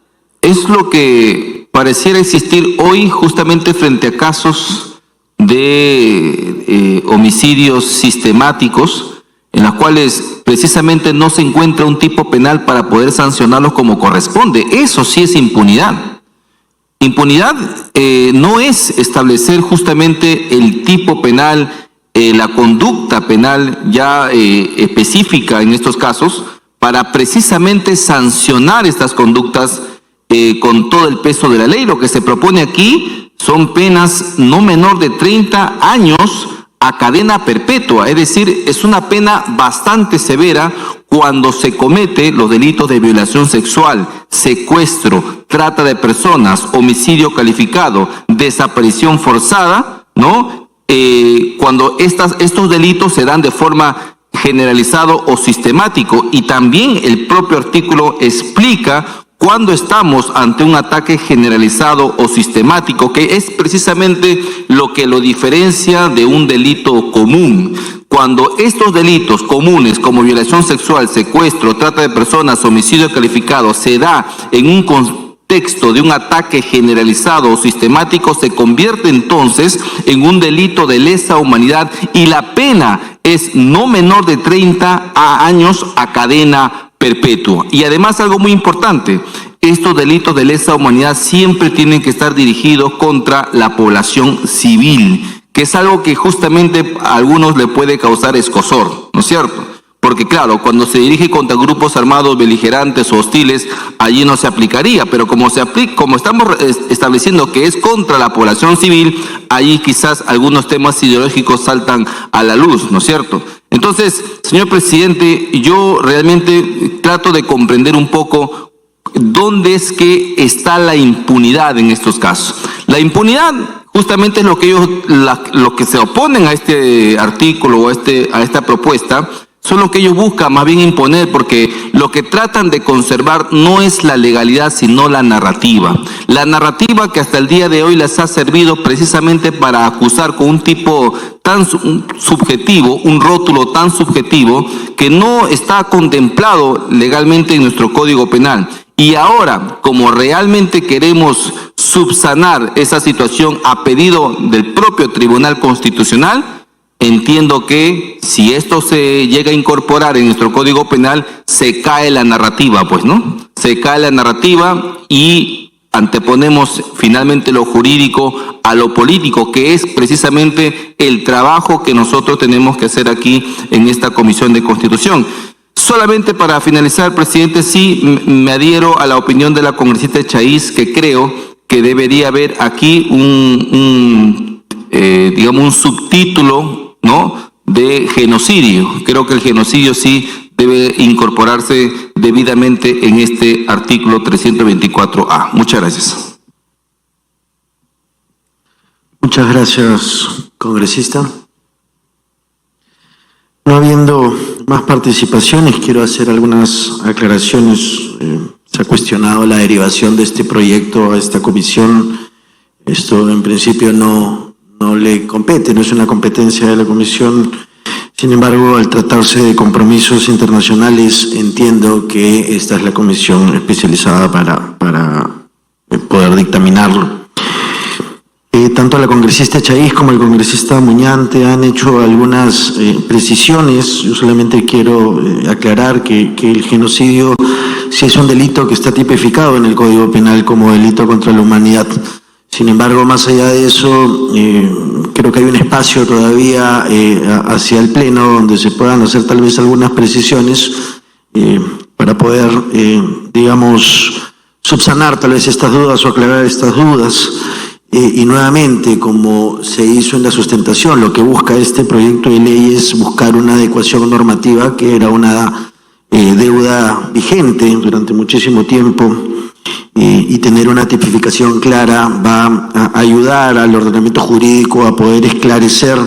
es lo que pareciera existir hoy justamente frente a casos de homicidios sistemáticos, en las cuales precisamente no se encuentra un tipo penal para poder sancionarlos como corresponde. Eso sí es impunidad. Impunidad no es establecer justamente el tipo penal, la conducta penal ya específica en estos casos, para precisamente sancionar estas conductas con todo el peso de la ley. Lo que se propone aquí son penas no menor de 30 años a cadena perpetua, es decir, es una pena bastante severa cuando se comete los delitos de violación sexual, secuestro, trata de personas, homicidio calificado, desaparición forzada, ¿no? Cuando estos delitos se dan de forma generalizado o sistemático, y también el propio artículo explica cuando estamos ante un ataque generalizado o sistemático, que es precisamente lo que lo diferencia de un delito común. Cuando estos delitos comunes como violación sexual, secuestro, trata de personas, homicidio calificado se da en un contexto de un ataque generalizado o sistemático, se convierte entonces en un delito de lesa humanidad y la pena es no menor de 30 años a cadena perpetua. Y además algo muy importante, estos delitos de lesa humanidad siempre tienen que estar dirigidos contra la población civil, que es algo que justamente a algunos le puede causar escozor, ¿no es cierto? Porque claro, cuando se dirige contra grupos armados beligerantes o hostiles, allí no se aplicaría, pero como estamos estableciendo que es contra la población civil, allí quizás algunos temas ideológicos saltan a la luz, ¿no es cierto? Entonces, señor presidente, yo realmente trato de comprender un poco dónde es que está la impunidad en estos casos. La impunidad justamente es lo que los que se oponen a este artículo o a esta propuesta, son lo que ellos buscan más bien imponer, porque lo que tratan de conservar no es la legalidad, sino la narrativa. La narrativa que hasta el día de hoy les ha servido precisamente para acusar con un tipo tan subjetivo, un rótulo tan subjetivo, que no está contemplado legalmente en nuestro Código Penal. Y ahora, como realmente queremos subsanar esa situación a pedido del propio Tribunal Constitucional, entiendo que si esto se llega a incorporar en nuestro Código Penal, se cae la narrativa, pues, ¿no? Se cae la narrativa y anteponemos finalmente lo jurídico a lo político, que es precisamente el trabajo que nosotros tenemos que hacer aquí en esta Comisión de Constitución. Solamente para finalizar, presidente, sí me adhiero a la opinión de la congresista Chaiz, que creo que debería haber aquí un subtítulo, ¿no?, de genocidio. Creo que el genocidio sí debe incorporarse debidamente en este artículo 324A. Muchas gracias. Muchas gracias, congresista. No habiendo más participaciones, quiero hacer algunas aclaraciones. Se ha cuestionado la derivación de este proyecto a esta comisión. Esto en principio no le compete, no es una competencia de la comisión. Sin embargo, al tratarse de compromisos internacionales, entiendo que esta es la comisión especializada para poder dictaminarlo. Tanto la congresista Chaiz como el congresista Muñante han hecho algunas precisiones. Yo solamente quiero aclarar que el genocidio sí es un delito que está tipificado en el Código Penal como delito contra la humanidad. Sin embargo, más allá de eso, creo que hay un espacio todavía hacia el Pleno donde se puedan hacer tal vez algunas precisiones para poder, subsanar tal vez estas dudas o aclarar estas dudas. Y nuevamente, como se hizo en la sustentación, lo que busca este proyecto de ley es buscar una adecuación normativa que era una deuda vigente durante muchísimo tiempo, y tener una tipificación clara va a ayudar al ordenamiento jurídico a poder esclarecer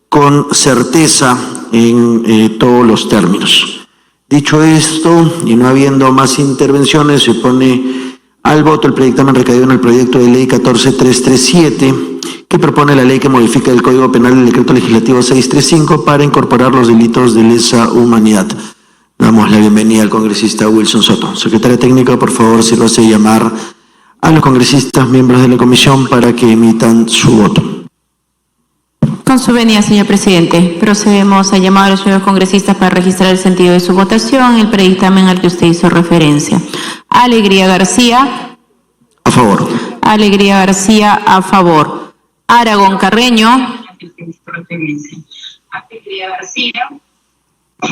con certeza en todos los términos. Dicho esto, y no habiendo más intervenciones, se pone al voto el dictamen recaído en el proyecto de ley 14337, que propone la ley que modifica el Código Penal del Decreto Legislativo 635 para incorporar los delitos de lesa humanidad. Damos la bienvenida al congresista Wilson Soto. Secretaria técnica, por favor, sírvase llamar a los congresistas miembros de la comisión para que emitan su voto. Con su venia, señor presidente, procedemos a llamar a los señores congresistas para registrar el sentido de su votación, el predictamen al que usted hizo referencia. Alegría García. A favor. Alegría García, a favor. Aragón Carreño.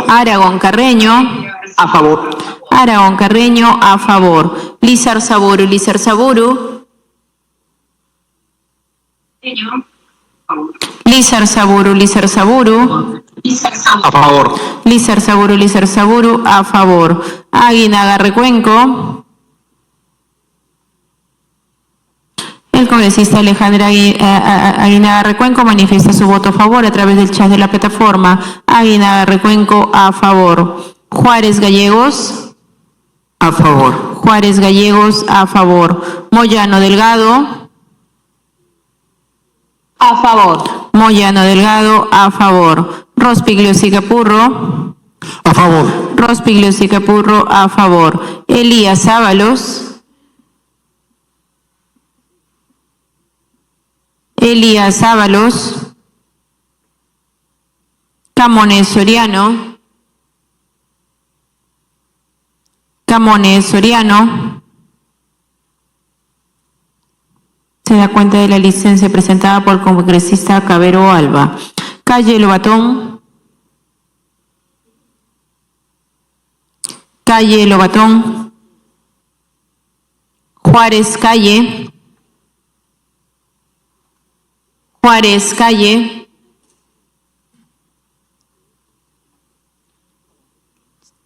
Aragón Carreño. A favor. Aragón Carreño, a favor. Lizar Saburu. Lizar Saburu. Lizar Saburu. Lizar Saburu. A favor. Lizar Saburu. Lizar Saburu, a favor. Aguinaga Recuenco. El congresista Alejandra Aguinaga Recuenco manifiesta su voto a favor a través del chat de la plataforma. Aguinaga Recuenco, a favor. Juárez Gallegos. A favor. Juárez Gallegos, a favor. Moyano Delgado. A favor. Moyano Delgado, a favor. Rospigliosi Capurro. A favor. Rospigliosi Capurro, a favor. Elías Ábalos. Elías Ábalos. Camones Soriano. Camones Soriano. Se da cuenta de la licencia presentada por el congresista Cabero Alba. Calle Lobatón. Calle Lobatón. Juárez Calle. Juárez Calle.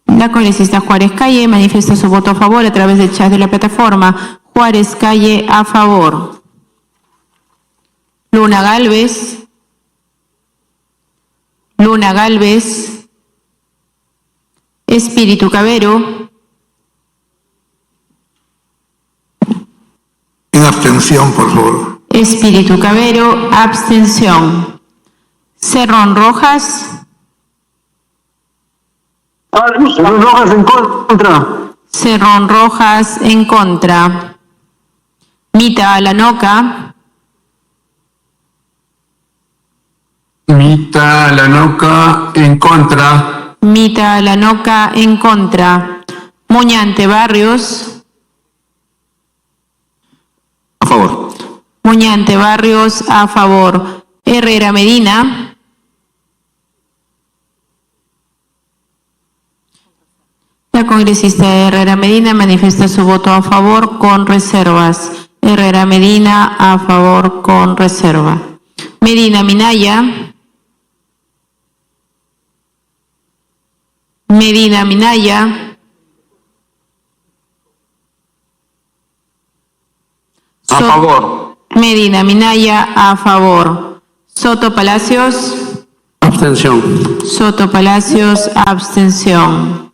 La congresista Juárez Calle manifiesta su voto a favor a través del chat de la plataforma. Juárez Calle, a favor. Luna Galvez. Luna Galvez. Espíritu Cabero. En abstención, por favor. Espíritu Cabero, abstención. Cerrón Rojas. Cerrón Rojas en contra. Cerrón Rojas en contra. Mita Alanoca. Mita Alanoca en contra. Mita Alanoca en contra. Muñante Barrios. A favor. Muñante Barrios, a favor. Herrera Medina. La congresista Herrera Medina manifiesta su voto a favor con reservas. Herrera Medina, a favor con reserva. Medina Minaya. Medina Minaya. A favor. Medina Minaya, a favor. Soto Palacios. Abstención. Soto Palacios, abstención.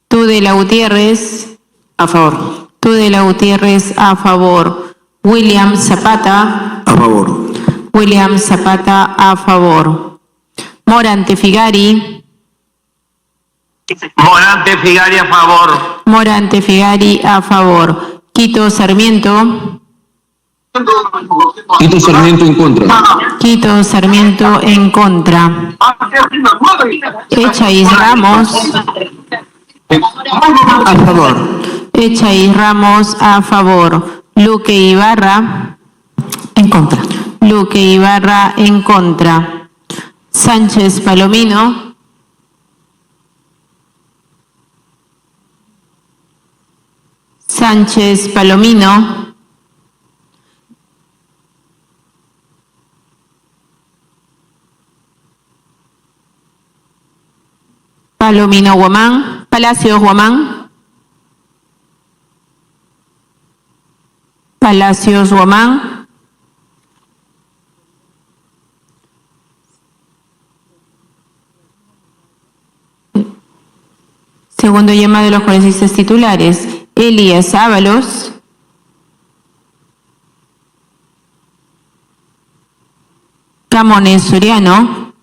Tudela Gutiérrez. A favor. Tudela Gutiérrez, a favor. William Zapata. A favor. William Zapata, a favor. Morante Figari. Morante Figari a favor. Morante Figari, a favor. Quito Sarmiento. Quito Sarmiento en contra. Quito Sarmiento en contra. Echaíz Ramos. A favor. Echaíz Ramos, a favor. Luque Ibarra. En contra. Luque Ibarra en contra. Sánchez Palomino. Sánchez Palomino. Palomino Guamán. Palacios Guamán. Palacios Guamán. Segundo llamado de los congresistas titulares. Elías Ábalos. Camones Soriano.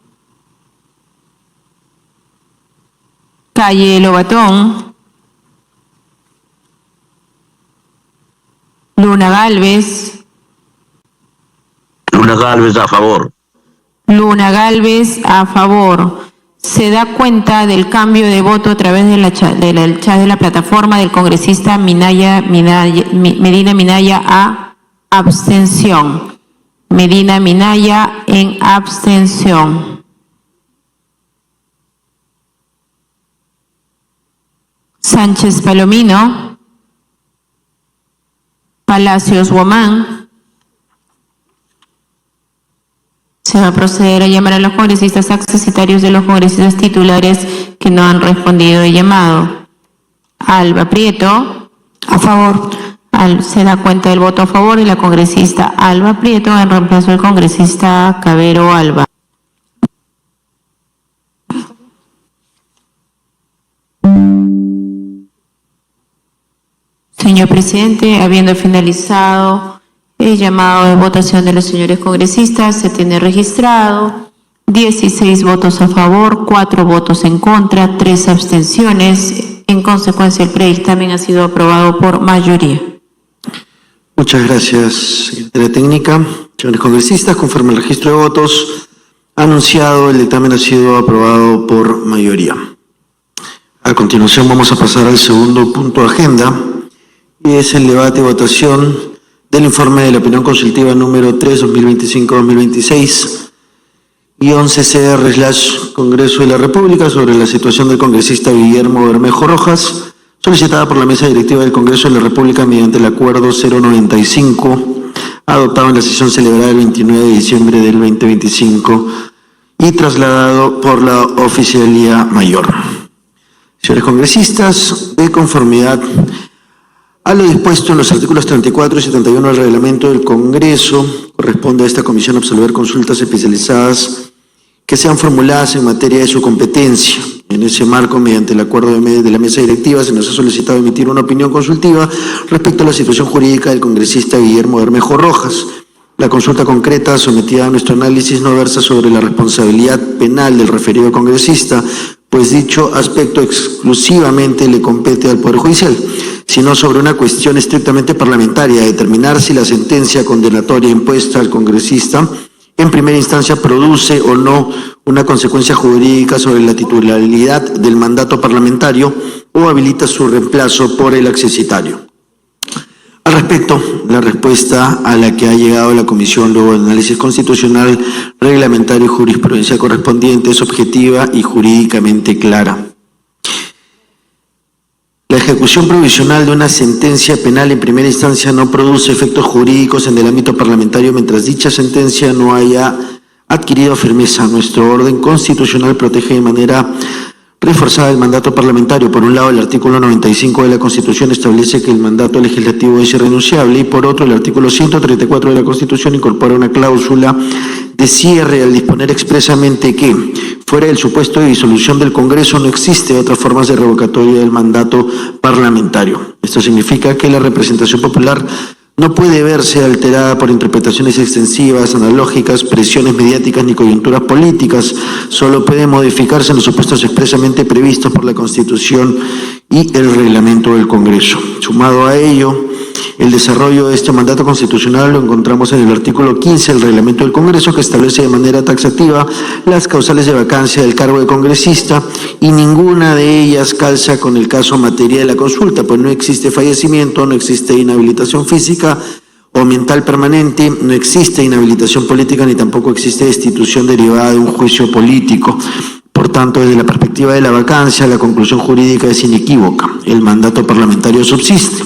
Calle Lobatón. Luna Galvez. Luna Galvez a favor. Luna Galvez, a favor. Se da cuenta del cambio de voto a través del chat de la plataforma del congresista Medina Minaya a abstención. Medina Minaya en abstención. Sánchez Palomino. Palacios Guamán. Se va a proceder a llamar a los congresistas accesitarios de los congresistas titulares que no han respondido el llamado. Alba Prieto. A favor. Se da cuenta del voto a favor de la congresista Alba Prieto en reemplazo del congresista Cabero Alba. Señor presidente, habiendo finalizado el llamado de votación de los señores congresistas, se tiene registrado 16 votos a favor, 4 votos en contra, 3 abstenciones. En consecuencia, el predictamen ha sido aprobado por mayoría. Muchas gracias, secretaria técnica. Señores congresistas, conforme al registro de votos anunciado, el dictamen ha sido aprobado por mayoría. A continuación vamos a pasar al segundo punto de agenda, y es el debate y votación del informe de la opinión consultiva número 3, 2025-2026, y 11CR/Congreso de la República sobre la situación del congresista Guillermo Bermejo Rojas, solicitada por la Mesa Directiva del Congreso de la República mediante el Acuerdo 095, adoptado en la sesión celebrada el 29 de diciembre del 2025 y trasladado por la Oficialía Mayor. Señores congresistas, de conformidad a lo dispuesto en los artículos 34 y 71 del reglamento del Congreso, corresponde a esta comisión absolver consultas especializadas que sean formuladas en materia de su competencia. En ese marco, mediante el acuerdo de la mesa directiva, se nos ha solicitado emitir una opinión consultiva respecto a la situación jurídica del congresista Guillermo Bermejo Rojas. La consulta concreta sometida a nuestro análisis no versa sobre la responsabilidad penal del referido congresista, pues dicho aspecto exclusivamente le compete al Poder Judicial, sino sobre una cuestión estrictamente parlamentaria, determinar si la sentencia condenatoria impuesta al congresista en primera instancia produce o no una consecuencia jurídica sobre la titularidad del mandato parlamentario o habilita su reemplazo por el accesitario. Al respecto, la respuesta a la que ha llegado la Comisión luego del análisis constitucional, reglamentario y jurisprudencia correspondiente es objetiva y jurídicamente clara. La ejecución provisional de una sentencia penal en primera instancia no produce efectos jurídicos en el ámbito parlamentario mientras dicha sentencia no haya adquirido firmeza. Nuestro orden constitucional protege de manera reforzada el mandato parlamentario. Por un lado, el artículo 95 de la Constitución establece que el mandato legislativo es irrenunciable y por otro, el artículo 134 de la Constitución incorpora una cláusula de cierre al disponer expresamente que, fuera del supuesto de disolución del Congreso, no existe otras formas de revocatoria del mandato parlamentario. Esto significa que la representación popular no puede verse alterada por interpretaciones extensivas, analógicas, presiones mediáticas ni coyunturas políticas. Solo puede modificarse en los supuestos expresamente previstos por la Constitución y el reglamento del Congreso. Sumado a ello, el desarrollo de este mandato constitucional lo encontramos en el artículo 15 del reglamento del Congreso, que establece de manera taxativa las causales de vacancia del cargo de congresista, y ninguna de ellas calza con el caso materia de la consulta, pues no existe fallecimiento, no existe inhabilitación física o mental permanente, no existe inhabilitación política ni tampoco existe destitución derivada de un juicio político. Por tanto, desde la perspectiva de la vacancia, la conclusión jurídica es inequívoca: el mandato parlamentario subsiste.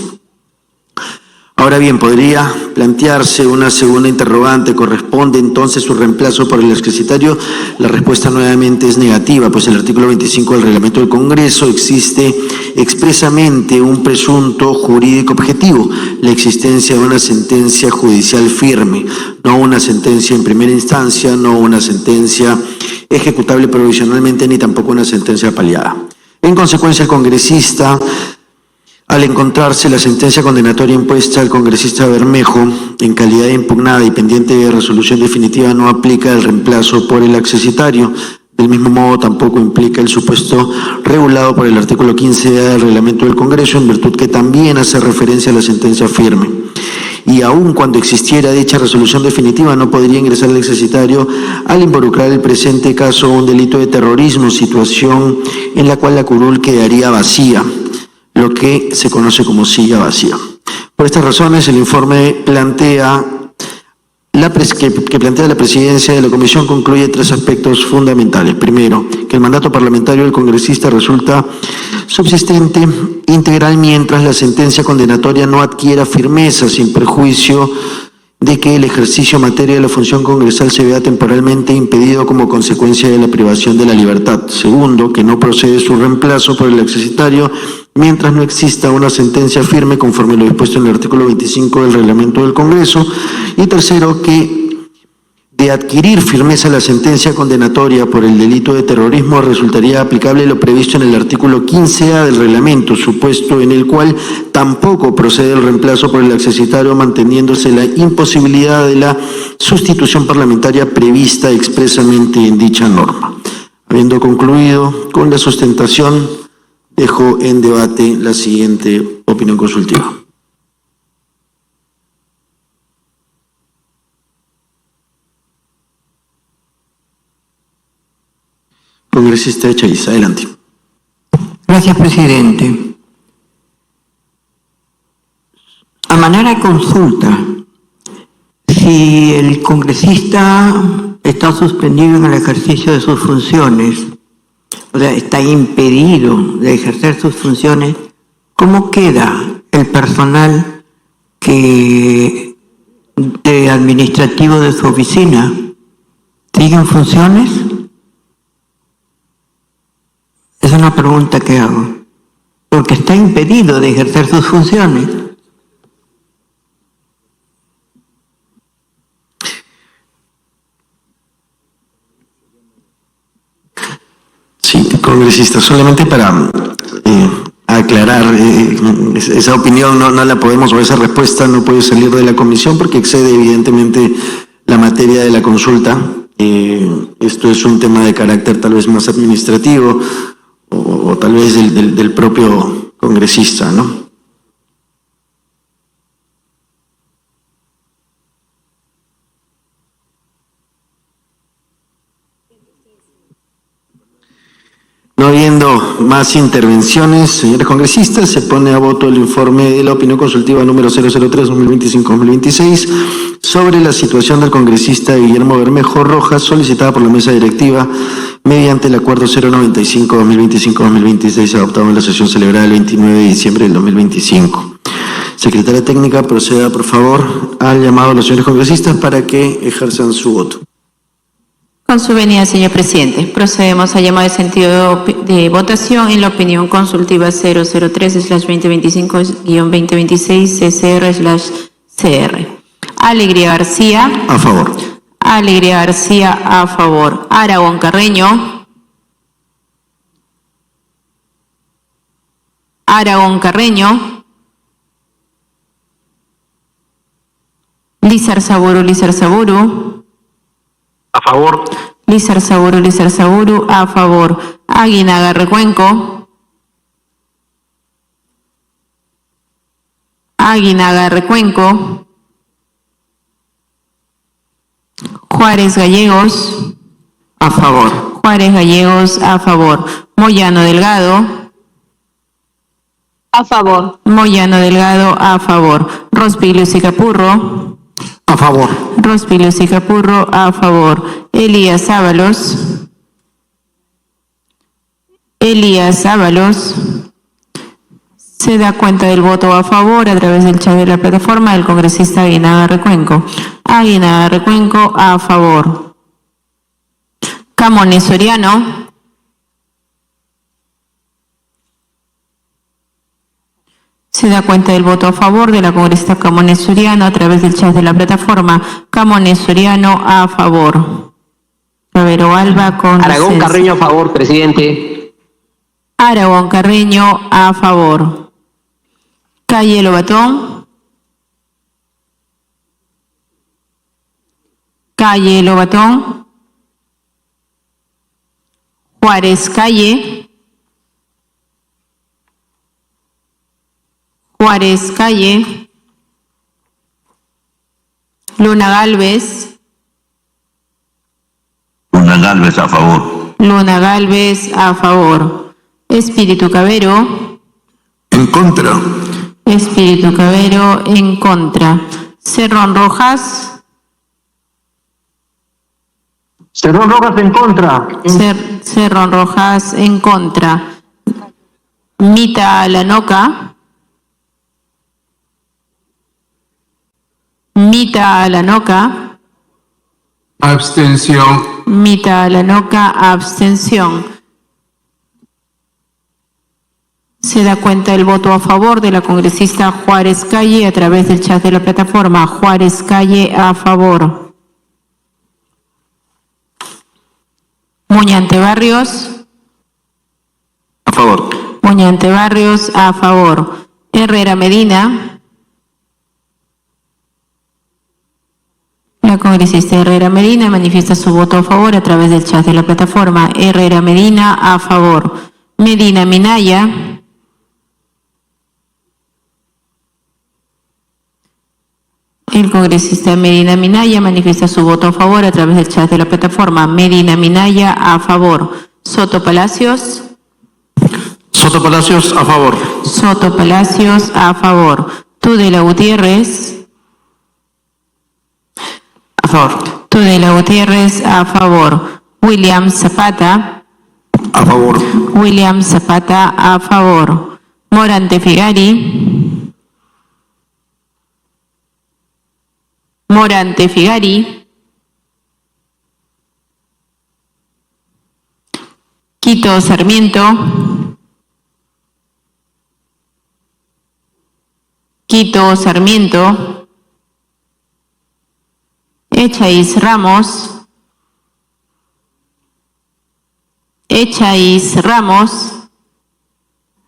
Ahora bien, podría plantearse una segunda interrogante: ¿corresponde entonces su reemplazo por el accesitario? La respuesta nuevamente es negativa, pues el artículo 25 del reglamento del Congreso existe expresamente un presunto jurídico objetivo: la existencia de una sentencia judicial firme, no una sentencia en primera instancia, no una sentencia ejecutable provisionalmente, ni tampoco una sentencia paliada. En consecuencia, el congresista, al encontrarse la sentencia condenatoria impuesta al congresista Bermejo en calidad de impugnada y pendiente de resolución definitiva, no aplica el reemplazo por el accesitario. Del mismo modo, tampoco implica el supuesto regulado por el artículo 15A del reglamento del Congreso, en virtud que también hace referencia a la sentencia firme. y aun cuando existiera dicha resolución definitiva no podría ingresar al execitario al involucrar el presente caso un delito de terrorismo, situación en la cual la curul quedaría vacía, lo que se conoce como silla vacía. Por estas razones, el informe que plantea la presidencia de la comisión concluye 3 aspectos fundamentales. Primero, que el mandato parlamentario del congresista resulta subsistente integral mientras la sentencia condenatoria no adquiera firmeza, sin perjuicio de que el ejercicio en materia de la función congresal se vea temporalmente impedido como consecuencia de la privación de la libertad. Segundo, que no procede su reemplazo por el execitario mientras no exista una sentencia firme conforme lo dispuesto en el artículo 25 del reglamento del Congreso. Y tercero, que de adquirir firmeza la sentencia condenatoria por el delito de terrorismo resultaría aplicable lo previsto en el artículo 15A del reglamento, supuesto en el cual tampoco procede el reemplazo por el accesitario, manteniéndose la imposibilidad de la sustitución parlamentaria prevista expresamente en dicha norma. Habiendo concluido con la sustentación, dejo en debate la siguiente opinión consultiva. Congresista Echaiz, adelante. Gracias, presidente. A manera de consulta, si el congresista está suspendido en el ejercicio de sus funciones, o sea, está impedido de ejercer sus funciones, ¿cómo queda el personal administrativo de su oficina? ¿Sigue en funciones? Es una pregunta que hago, porque está impedido de ejercer sus funciones. Sí, congresista, solamente para aclarar, esa opinión no la podemos, o esa respuesta no puede salir de la comisión porque excede evidentemente la materia de la consulta. Esto es un tema de carácter tal vez más administrativo, o tal vez del propio congresista, ¿no? No habiendo más intervenciones, señores congresistas, se pone a voto el informe de la opinión consultiva número 003-2025-2026 sobre la situación del congresista Guillermo Bermejo Rojas, solicitada por la mesa directiva mediante el acuerdo 095-2025-2026 adoptado en la sesión celebrada el 29 de diciembre del 2025. Secretaria técnica, proceda por favor al llamado a los señores congresistas para que ejerzan su voto. Con su venida, señor presidente, procedemos a llamar el sentido de votación en la opinión consultiva 003/2025-2026 CCR/CR. Alegría García. A favor. Alegría García, a favor. Aragón Carreño. Aragón Carreño. Lizar Saburu. A favor. Lizar Saburu, a favor. Aguinaga Recuenco. Aguinaga Recuenco. Juárez Gallegos. A favor. Juárez Gallegos, a favor. Moyano Delgado. A favor. Moyano Delgado, a favor. Rospiglio Sicapurro. A favor. Rospiglio Sicapurro, a favor. Elías Ábalos. Elías Ábalos. Se da cuenta del voto a favor a través del chat de la plataforma del congresista Aguinaga Recuenco. Aguinaga Recuenco, a favor. Camones Soriano. Se da cuenta del voto a favor de la congresista Camones Soriano a través del chat de la plataforma. Camones Soriano, a favor. Ravero Alba con Aragón licencia. Carreño, a favor, presidente. Aragón Carreño, a favor. Calle Lobatón. Calle Lobatón. Juárez Calle. Juárez Calle. Luna Galvez. Luna Galvez a favor. Luna Galvez a favor. Espíritu Cabero. En contra. Espíritu Cabero en contra. Cerrón Rojas. Cerrón Rojas en contra. Cerrón Rojas en contra. Mita Alanoca. Mita Alanoca. Abstención. Mita Alanoca, abstención. Se da cuenta el voto a favor de la congresista Juárez Calle a través del chat de la plataforma. Juárez Calle a favor. Muñante Barrios. A favor. Muñante Barrios a favor. Herrera Medina. La congresista Herrera Medina manifiesta su voto a favor a través del chat de la plataforma. Herrera Medina a favor. Medina Minaya. El congresista Medina Minaya manifiesta su voto a favor a través del chat de la plataforma. Medina Minaya a favor. Soto Palacios. Soto Palacios, a favor. Soto Palacios a favor. Tudela Gutiérrez. A favor. Tudela Gutiérrez a favor. William Zapata. A favor. William Zapata a favor. Morante Figari. Morante Figari. Quito Sarmiento. Quito Sarmiento. Echaíz Ramos. Echaíz Ramos.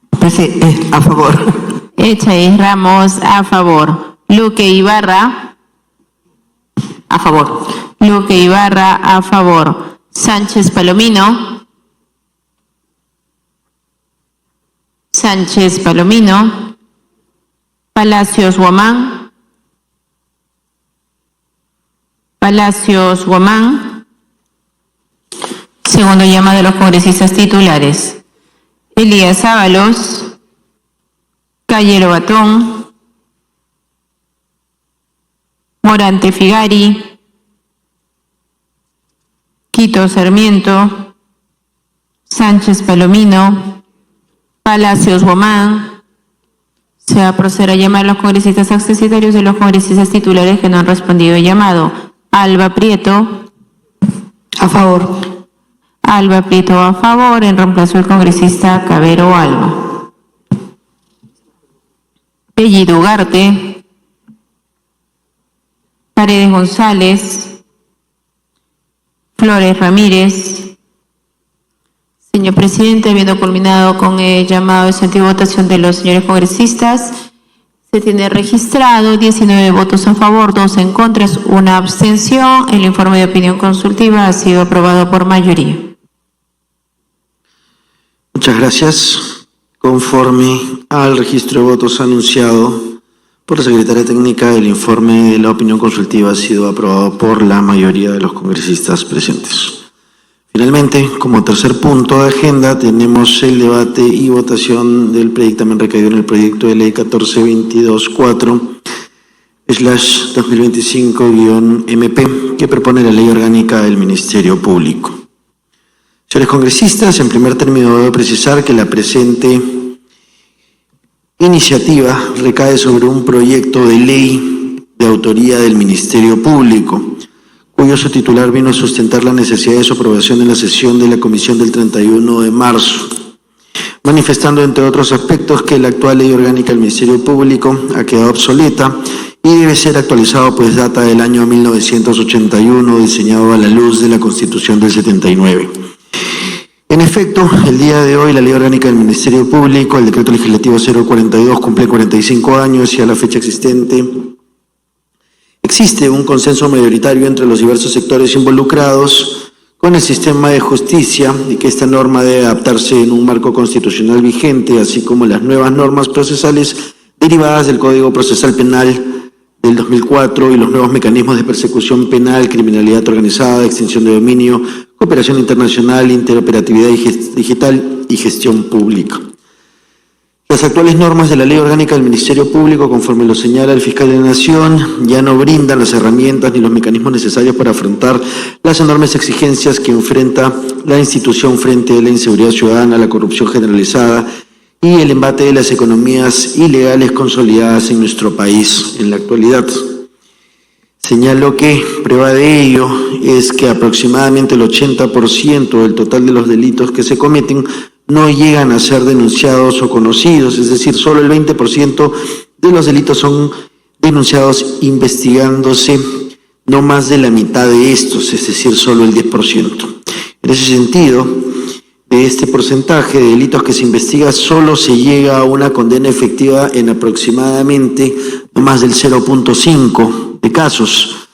Pues sí, a favor. Echaíz Ramos a favor. Luque Ibarra. A favor. Luque Ibarra a favor. Sánchez Palomino. Sánchez Palomino. Palacios Guamán. Palacios Guamán. Segundo llamado de los congresistas titulares. Elías Ábalos. Calle Lobatón. Morante Figari. Quito Sarmiento. Sánchez Palomino. Palacios Guamán. Se va a proceder a llamar a los congresistas accesorios de los congresistas titulares que no han respondido al llamado. Alba Prieto. A favor. Alba Prieto a favor, en reemplazo del congresista Cabero Alba. Bellido Ugarte. Paredes González. Flores Ramírez. Señor presidente, habiendo culminado con el llamado de sentido de votación de los señores congresistas, se tiene registrado 19 votos a favor, 2 en contra, 1 abstención. El informe de opinión consultiva ha sido aprobado por mayoría. Muchas gracias. Conforme al registro de votos anunciado por la Secretaria Técnica, el informe de la opinión consultiva ha sido aprobado por la mayoría de los congresistas presentes. Finalmente, como tercer punto de agenda, tenemos el debate y votación del predictamen recaído en el proyecto de ley 1422-4/2025-MP, que propone la ley orgánica del Ministerio Público. Señores congresistas, en primer término debo precisar que la presente iniciativa recae sobre un proyecto de ley de autoría del Ministerio Público, cuyo subtitular vino a sustentar la necesidad de su aprobación en la sesión de la Comisión del 31 de marzo, manifestando, entre otros aspectos, que la actual ley orgánica del Ministerio Público ha quedado obsoleta y debe ser actualizado, pues data del año 1981, diseñado a la luz de la Constitución del 79. En efecto, el día de hoy la Ley Orgánica del Ministerio Público, el Decreto Legislativo 042, cumple 45 años y a la fecha existe un consenso mayoritario entre los diversos sectores involucrados con el sistema de justicia y que esta norma debe adaptarse en un marco constitucional vigente, así como las nuevas normas procesales derivadas del Código Procesal Penal del 2004 y los nuevos mecanismos de persecución penal, criminalidad organizada, extinción de dominio, cooperación internacional, interoperatividad digital y gestión pública. Las actuales normas de la Ley Orgánica del Ministerio Público, conforme lo señala el Fiscal de la Nación, ya no brindan las herramientas ni los mecanismos necesarios para afrontar las enormes exigencias que enfrenta la institución frente a la inseguridad ciudadana, la corrupción generalizada y el embate de las economías ilegales consolidadas en nuestro país en la actualidad. Señalo que prueba de ello es que aproximadamente el 80% del total de los delitos que se cometen no llegan a ser denunciados o conocidos, es decir, solo el 20% de los delitos son denunciados investigándose, no más de la mitad de estos, es decir, solo el 10%. En ese sentido, de este porcentaje de delitos que se investiga, solo se llega a una condena efectiva en aproximadamente no más del 0.5 de casos.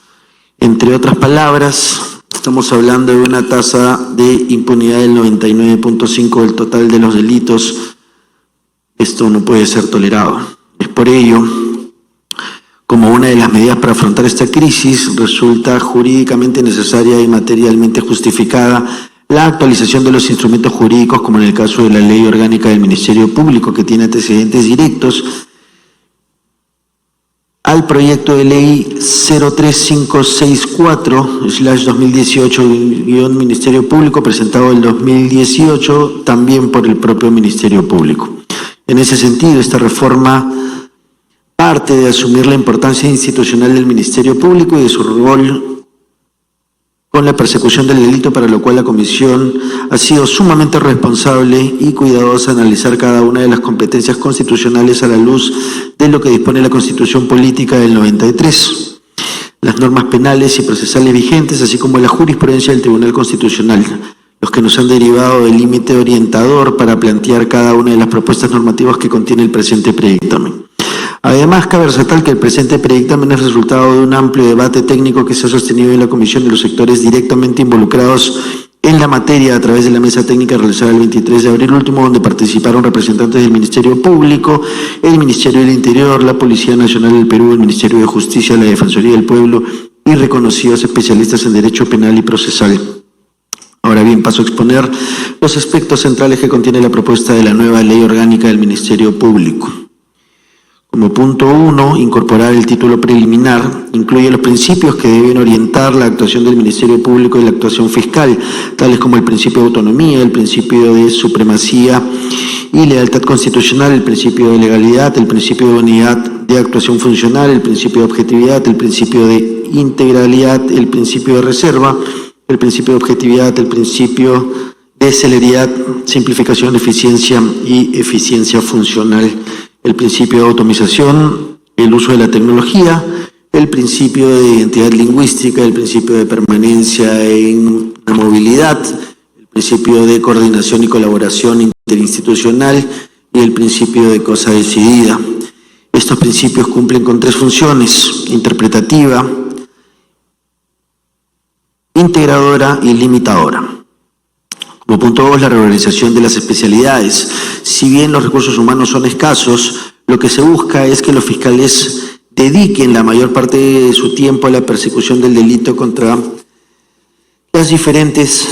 Entre otras palabras, estamos hablando de una tasa de impunidad del 99.5% del total de los delitos. Esto no puede ser tolerado. Es por ello, como una de las medidas para afrontar esta crisis, resulta jurídicamente necesaria y materialmente justificada la actualización de los instrumentos jurídicos, como en el caso de la Ley Orgánica del Ministerio Público, que tiene antecedentes directos al proyecto de ley 03564/2018-Ministerio Público, presentado en 2018 también por el propio Ministerio Público. En ese sentido, esta reforma parte de asumir la importancia institucional del Ministerio Público y de su rol con la persecución del delito, para lo cual la Comisión ha sido sumamente responsable y cuidadosa en analizar cada una de las competencias constitucionales a la luz de lo que dispone la Constitución Política del 93, las normas penales y procesales vigentes, así como la jurisprudencia del Tribunal Constitucional, los que nos han derivado del límite orientador para plantear cada una de las propuestas normativas que contiene el presente predictamen. Además, cabe resaltar que el presente predictamen es resultado de un amplio debate técnico que se ha sostenido en la Comisión de los sectores directamente involucrados en la materia a través de la mesa técnica realizada el 23 de abril último, donde participaron representantes del Ministerio Público, el Ministerio del Interior, la Policía Nacional del Perú, el Ministerio de Justicia, la Defensoría del Pueblo y reconocidos especialistas en Derecho Penal y Procesal. Ahora bien, paso a exponer los aspectos centrales que contiene la propuesta de la nueva Ley Orgánica del Ministerio Público. Como punto 1, incorporar el título preliminar incluye los principios que deben orientar la actuación del Ministerio Público y la actuación fiscal, tales como el principio de autonomía, el principio de supremacía y lealtad constitucional, el principio de legalidad, el principio de unidad de actuación funcional, el principio de objetividad, el principio de integralidad, el principio de reserva, el principio de objetividad, el principio de celeridad, simplificación, eficiencia y eficiencia funcional, el principio de automización, el uso de la tecnología, el principio de identidad lingüística, el principio de permanencia en la movilidad, el principio de coordinación y colaboración interinstitucional y el principio de cosa decidida. Estos principios cumplen con 3 funciones: interpretativa, integradora y limitadora. Como punto 2, la revalorización de las especialidades. Si bien los recursos humanos son escasos, lo que se busca es que los fiscales dediquen la mayor parte de su tiempo a la persecución del delito contra las diferentes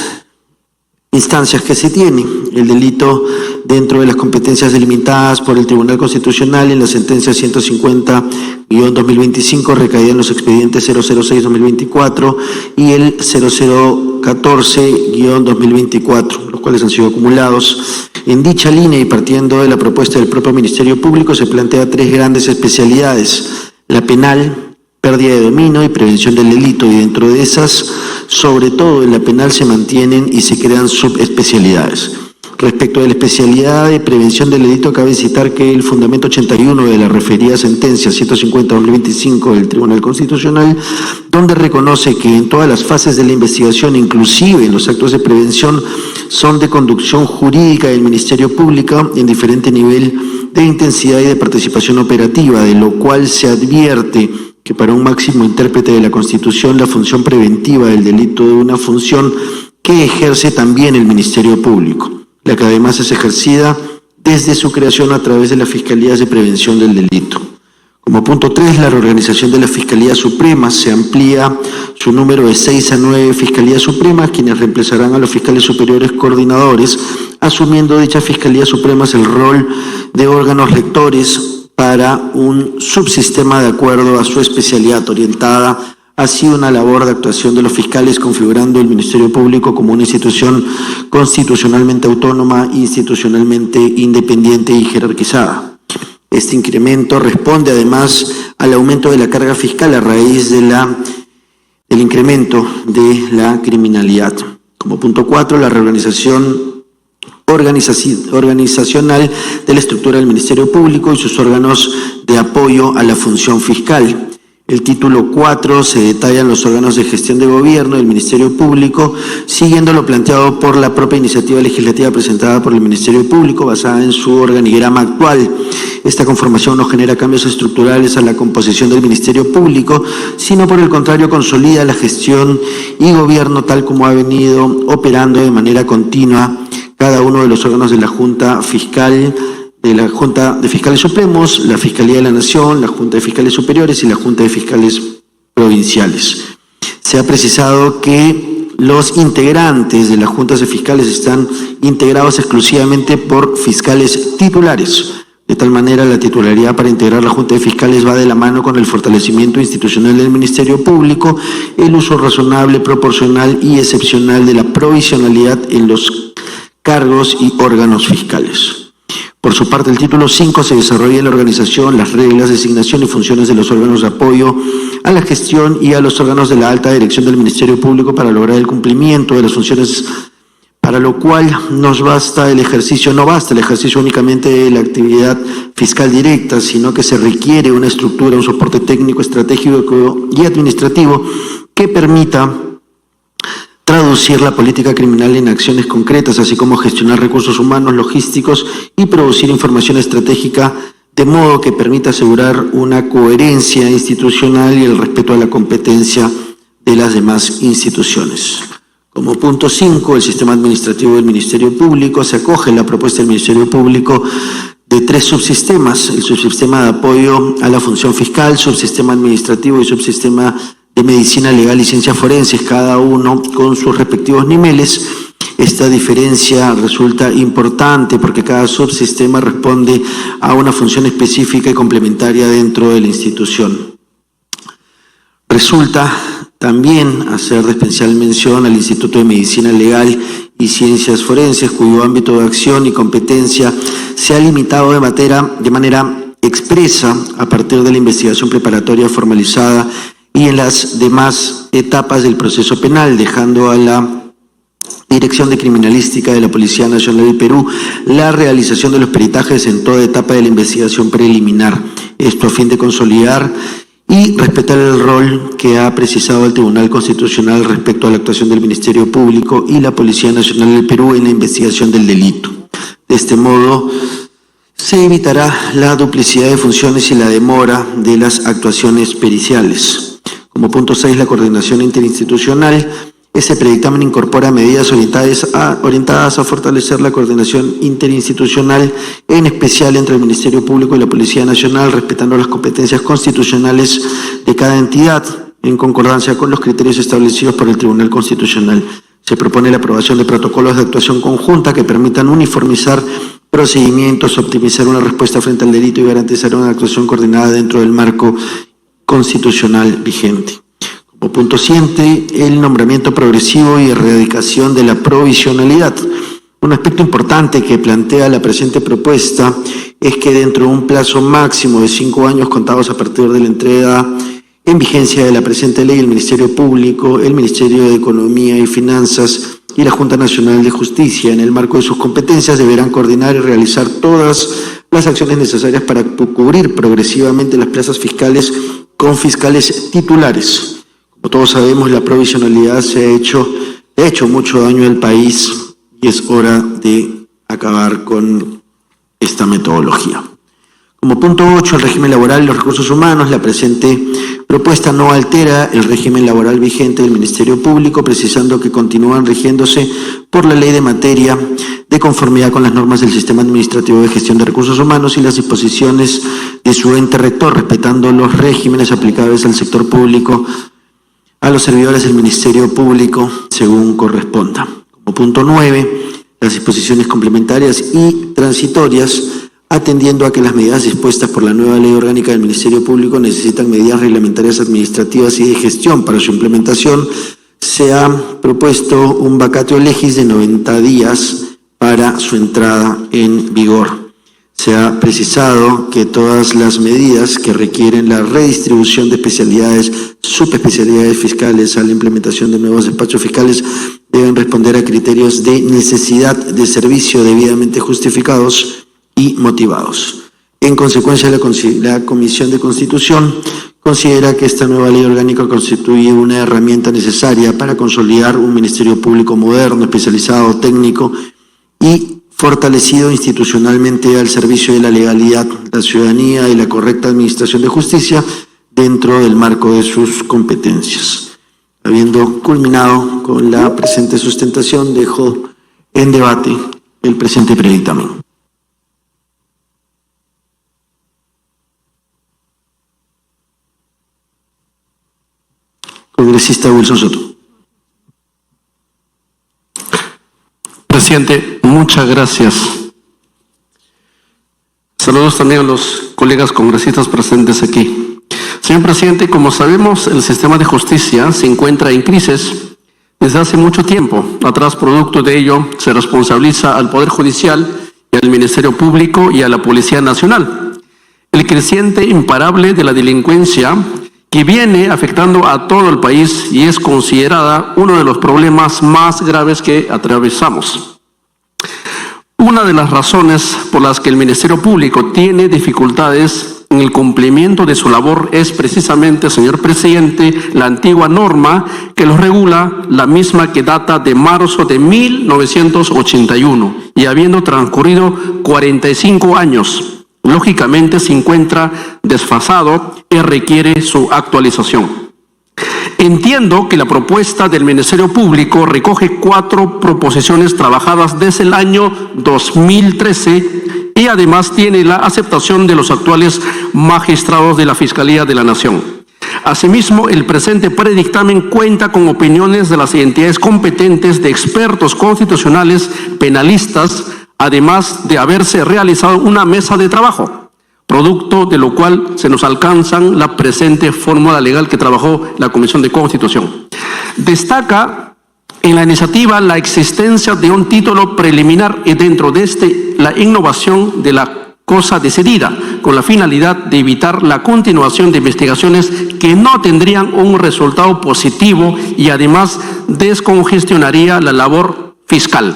instancias que se tienen. El delito dentro de las competencias delimitadas por el Tribunal Constitucional en la sentencia 150-2025 recaída en los expedientes 006-2024 y el 0014-2024, los cuales han sido acumulados. En dicha línea y partiendo de la propuesta del propio Ministerio Público, se plantea 3 grandes especialidades: la penal, pérdida de dominio y prevención del delito, y dentro de esas, sobre todo en la penal, se mantienen y se crean subespecialidades. Respecto de la especialidad de prevención del delito, cabe citar que el fundamento 81 de la referida sentencia 150-2025 del Tribunal Constitucional, donde reconoce que en todas las fases de la investigación, inclusive en los actos de prevención, son de conducción jurídica del Ministerio Público en diferente nivel de intensidad y de participación operativa, de lo cual se advierte que para un máximo intérprete de la Constitución, la función preventiva del delito es una función que ejerce también el Ministerio Público, la que además es ejercida desde su creación a través de las Fiscalías de Prevención del Delito. Como punto 3, la reorganización de la Fiscalía Suprema. Se amplía su número de 6 a 9 Fiscalías Supremas, quienes reemplazarán a los fiscales superiores coordinadores, asumiendo dichas Fiscalías Supremas el rol de órganos rectores para un subsistema de acuerdo a su especialidad, orientada hacia una labor de actuación de los fiscales, configurando el Ministerio Público como una institución constitucionalmente autónoma, institucionalmente independiente y jerarquizada. Este incremento responde además al aumento de la carga fiscal a raíz de del incremento de la criminalidad. Como punto 4, la reorganización organizacional de la estructura del Ministerio Público y sus órganos de apoyo a la función fiscal. El título 4 se detallan los órganos de gestión de gobierno del Ministerio Público, siguiendo lo planteado por la propia iniciativa legislativa presentada por el Ministerio Público, basada en su organigrama actual. Esta conformación no genera cambios estructurales a la composición del Ministerio Público, sino por el contrario consolida la gestión y gobierno tal como ha venido operando de manera continua cada uno de los órganos de la Junta Fiscal, de la Junta de Fiscales Supremos, la Fiscalía de la Nación, la Junta de Fiscales Superiores y la Junta de Fiscales Provinciales. Se ha precisado que los integrantes de las juntas de fiscales están integrados exclusivamente por fiscales titulares. De tal manera, la titularidad para integrar la Junta de Fiscales va de la mano con el fortalecimiento institucional del Ministerio Público, el uso razonable, proporcional y excepcional de la provisionalidad en los cargos y órganos fiscales. Por su parte, el título 5 se desarrolla en la organización, las reglas, designación y funciones de los órganos de apoyo a la gestión y a los órganos de la alta dirección del Ministerio Público para lograr el cumplimiento de las funciones, para lo cual no basta el ejercicio únicamente de la actividad fiscal directa, sino que se requiere una estructura, un soporte técnico, estratégico y administrativo que permita traducir la política criminal en acciones concretas, así como gestionar recursos humanos, logísticos y producir información estratégica de modo que permita asegurar una coherencia institucional y el respeto a la competencia de las demás instituciones. Como punto 5, el sistema administrativo del Ministerio Público se acoge en la propuesta del Ministerio Público de 3 subsistemas: el subsistema de apoyo a la función fiscal, subsistema administrativo y subsistema de medicina legal y ciencias forenses, cada uno con sus respectivos niveles. Esta diferencia resulta importante porque cada subsistema responde a una función específica y complementaria dentro de la institución. Resulta también hacer de especial mención al Instituto de Medicina Legal y Ciencias Forenses, cuyo ámbito de acción y competencia se ha limitado de manera expresa a partir de la investigación preparatoria formalizada y en las demás etapas del proceso penal, dejando a la Dirección de Criminalística de la Policía Nacional del Perú la realización de los peritajes en toda etapa de la investigación preliminar. Esto a fin de consolidar y respetar el rol que ha precisado el Tribunal Constitucional respecto a la actuación del Ministerio Público y la Policía Nacional del Perú en la investigación del delito. De este modo, se evitará la duplicidad de funciones y la demora de las actuaciones periciales. Como punto 6, la coordinación interinstitucional. Ese predictamen incorpora medidas orientadas a fortalecer la coordinación interinstitucional, en especial entre el Ministerio Público y la Policía Nacional, respetando las competencias constitucionales de cada entidad, en concordancia con los criterios establecidos por el Tribunal Constitucional. Se propone la aprobación de protocolos de actuación conjunta que permitan uniformizar procedimientos, optimizar una respuesta frente al delito y garantizar una actuación coordinada dentro del marco constitucional vigente. Como punto 7, el nombramiento progresivo y erradicación de la provisionalidad. Un aspecto importante que plantea la presente propuesta es que dentro de un plazo máximo de 5 años contados a partir de la entrega en vigencia de la presente ley, el Ministerio Público, el Ministerio de Economía y Finanzas y la Junta Nacional de Justicia, en el marco de sus competencias, deberán coordinar y realizar todas las acciones necesarias para cubrir progresivamente las plazas fiscales con fiscales titulares. Como todos sabemos, la provisionalidad ha hecho mucho daño al país y es hora de acabar con esta metodología. Como punto 8, el régimen laboral y los recursos humanos. La presente propuesta no altera el régimen laboral vigente del Ministerio Público, precisando que continúan rigiéndose por la ley de materia de conformidad con las normas del Sistema Administrativo de Gestión de Recursos Humanos y las disposiciones de su ente rector, respetando los regímenes aplicables al sector público, a los servidores del Ministerio Público, según corresponda. Como punto 9, las disposiciones complementarias y transitorias, atendiendo a que las medidas dispuestas por la nueva Ley Orgánica del Ministerio Público necesitan medidas reglamentarias administrativas y de gestión para su implementación, se ha propuesto un vacatio legis de 90 días para su entrada en vigor. Se ha precisado que todas las medidas que requieren la redistribución de especialidades, subespecialidades fiscales a la implementación de nuevos despachos fiscales deben responder a criterios de necesidad de servicio debidamente justificados y motivados. En consecuencia, la Comisión de Constitución considera que esta nueva ley orgánica constituye una herramienta necesaria para consolidar un Ministerio Público moderno, especializado, técnico y fortalecido institucionalmente al servicio de la legalidad, la ciudadanía y la correcta administración de justicia dentro del marco de sus competencias. Habiendo culminado con la presente sustentación, dejo en debate el presente predictamen. Congresista Wilson Soto. Presidente, muchas gracias. Saludos también a los colegas congresistas presentes aquí. Señor presidente, como sabemos, el sistema de justicia se encuentra en crisis desde hace mucho tiempo. Atrás, producto de ello, se responsabiliza al Poder Judicial y al Ministerio Público y a la Policía Nacional. El creciente imparable de la delincuencia que viene afectando a todo el país y es considerada uno de los problemas más graves que atravesamos. Una de las razones por las que el Ministerio Público tiene dificultades en el cumplimiento de su labor es precisamente, señor presidente, la antigua norma que lo regula, la misma que data de marzo de 1981 y habiendo transcurrido 45 años. Lógicamente se encuentra desfasado y requiere su actualización. Entiendo que la propuesta del Ministerio Público recoge 4 proposiciones trabajadas desde el año 2013 y además tiene la aceptación de los actuales magistrados de la Fiscalía de la Nación. Asimismo, el presente predictamen cuenta con opiniones de las entidades competentes de expertos constitucionales, penalistas, además de haberse realizado una mesa de trabajo, producto de lo cual se nos alcanzan la presente fórmula legal que trabajó la Comisión de Constitución. Destaca en la iniciativa la existencia de un título preliminar y dentro de la innovación de la cosa decidida, con la finalidad de evitar la continuación de investigaciones que no tendrían un resultado positivo y además descongestionaría la labor fiscal.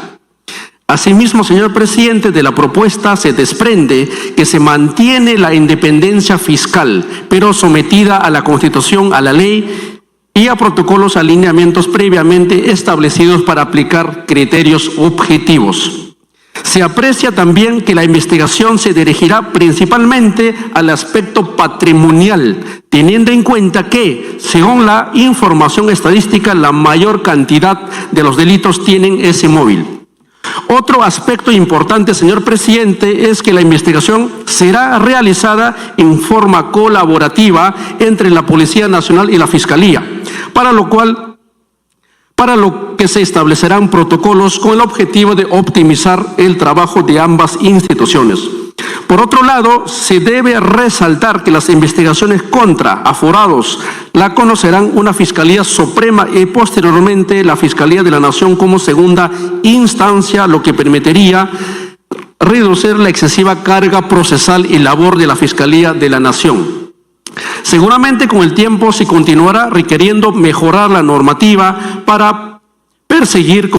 Asimismo, señor presidente, de la propuesta se desprende que se mantiene la independencia fiscal, pero sometida a la Constitución, a la ley y a protocolos alineamientos previamente establecidos para aplicar criterios objetivos. Se aprecia también que la investigación se dirigirá principalmente al aspecto patrimonial, teniendo en cuenta que, según la información estadística, la mayor cantidad de los delitos tienen ese móvil. Otro aspecto importante, señor presidente, es que la investigación será realizada en forma colaborativa entre la Policía Nacional y la Fiscalía, para lo que se establecerán protocolos con el objetivo de optimizar el trabajo de ambas instituciones. Por otro lado, se debe resaltar que las investigaciones contra aforados la conocerán una Fiscalía Suprema y posteriormente la Fiscalía de la Nación como segunda instancia, lo que permitiría reducir la excesiva carga procesal y labor de la Fiscalía de la Nación. Seguramente con el tiempo se continuará requiriendo mejorar la normativa para perseguir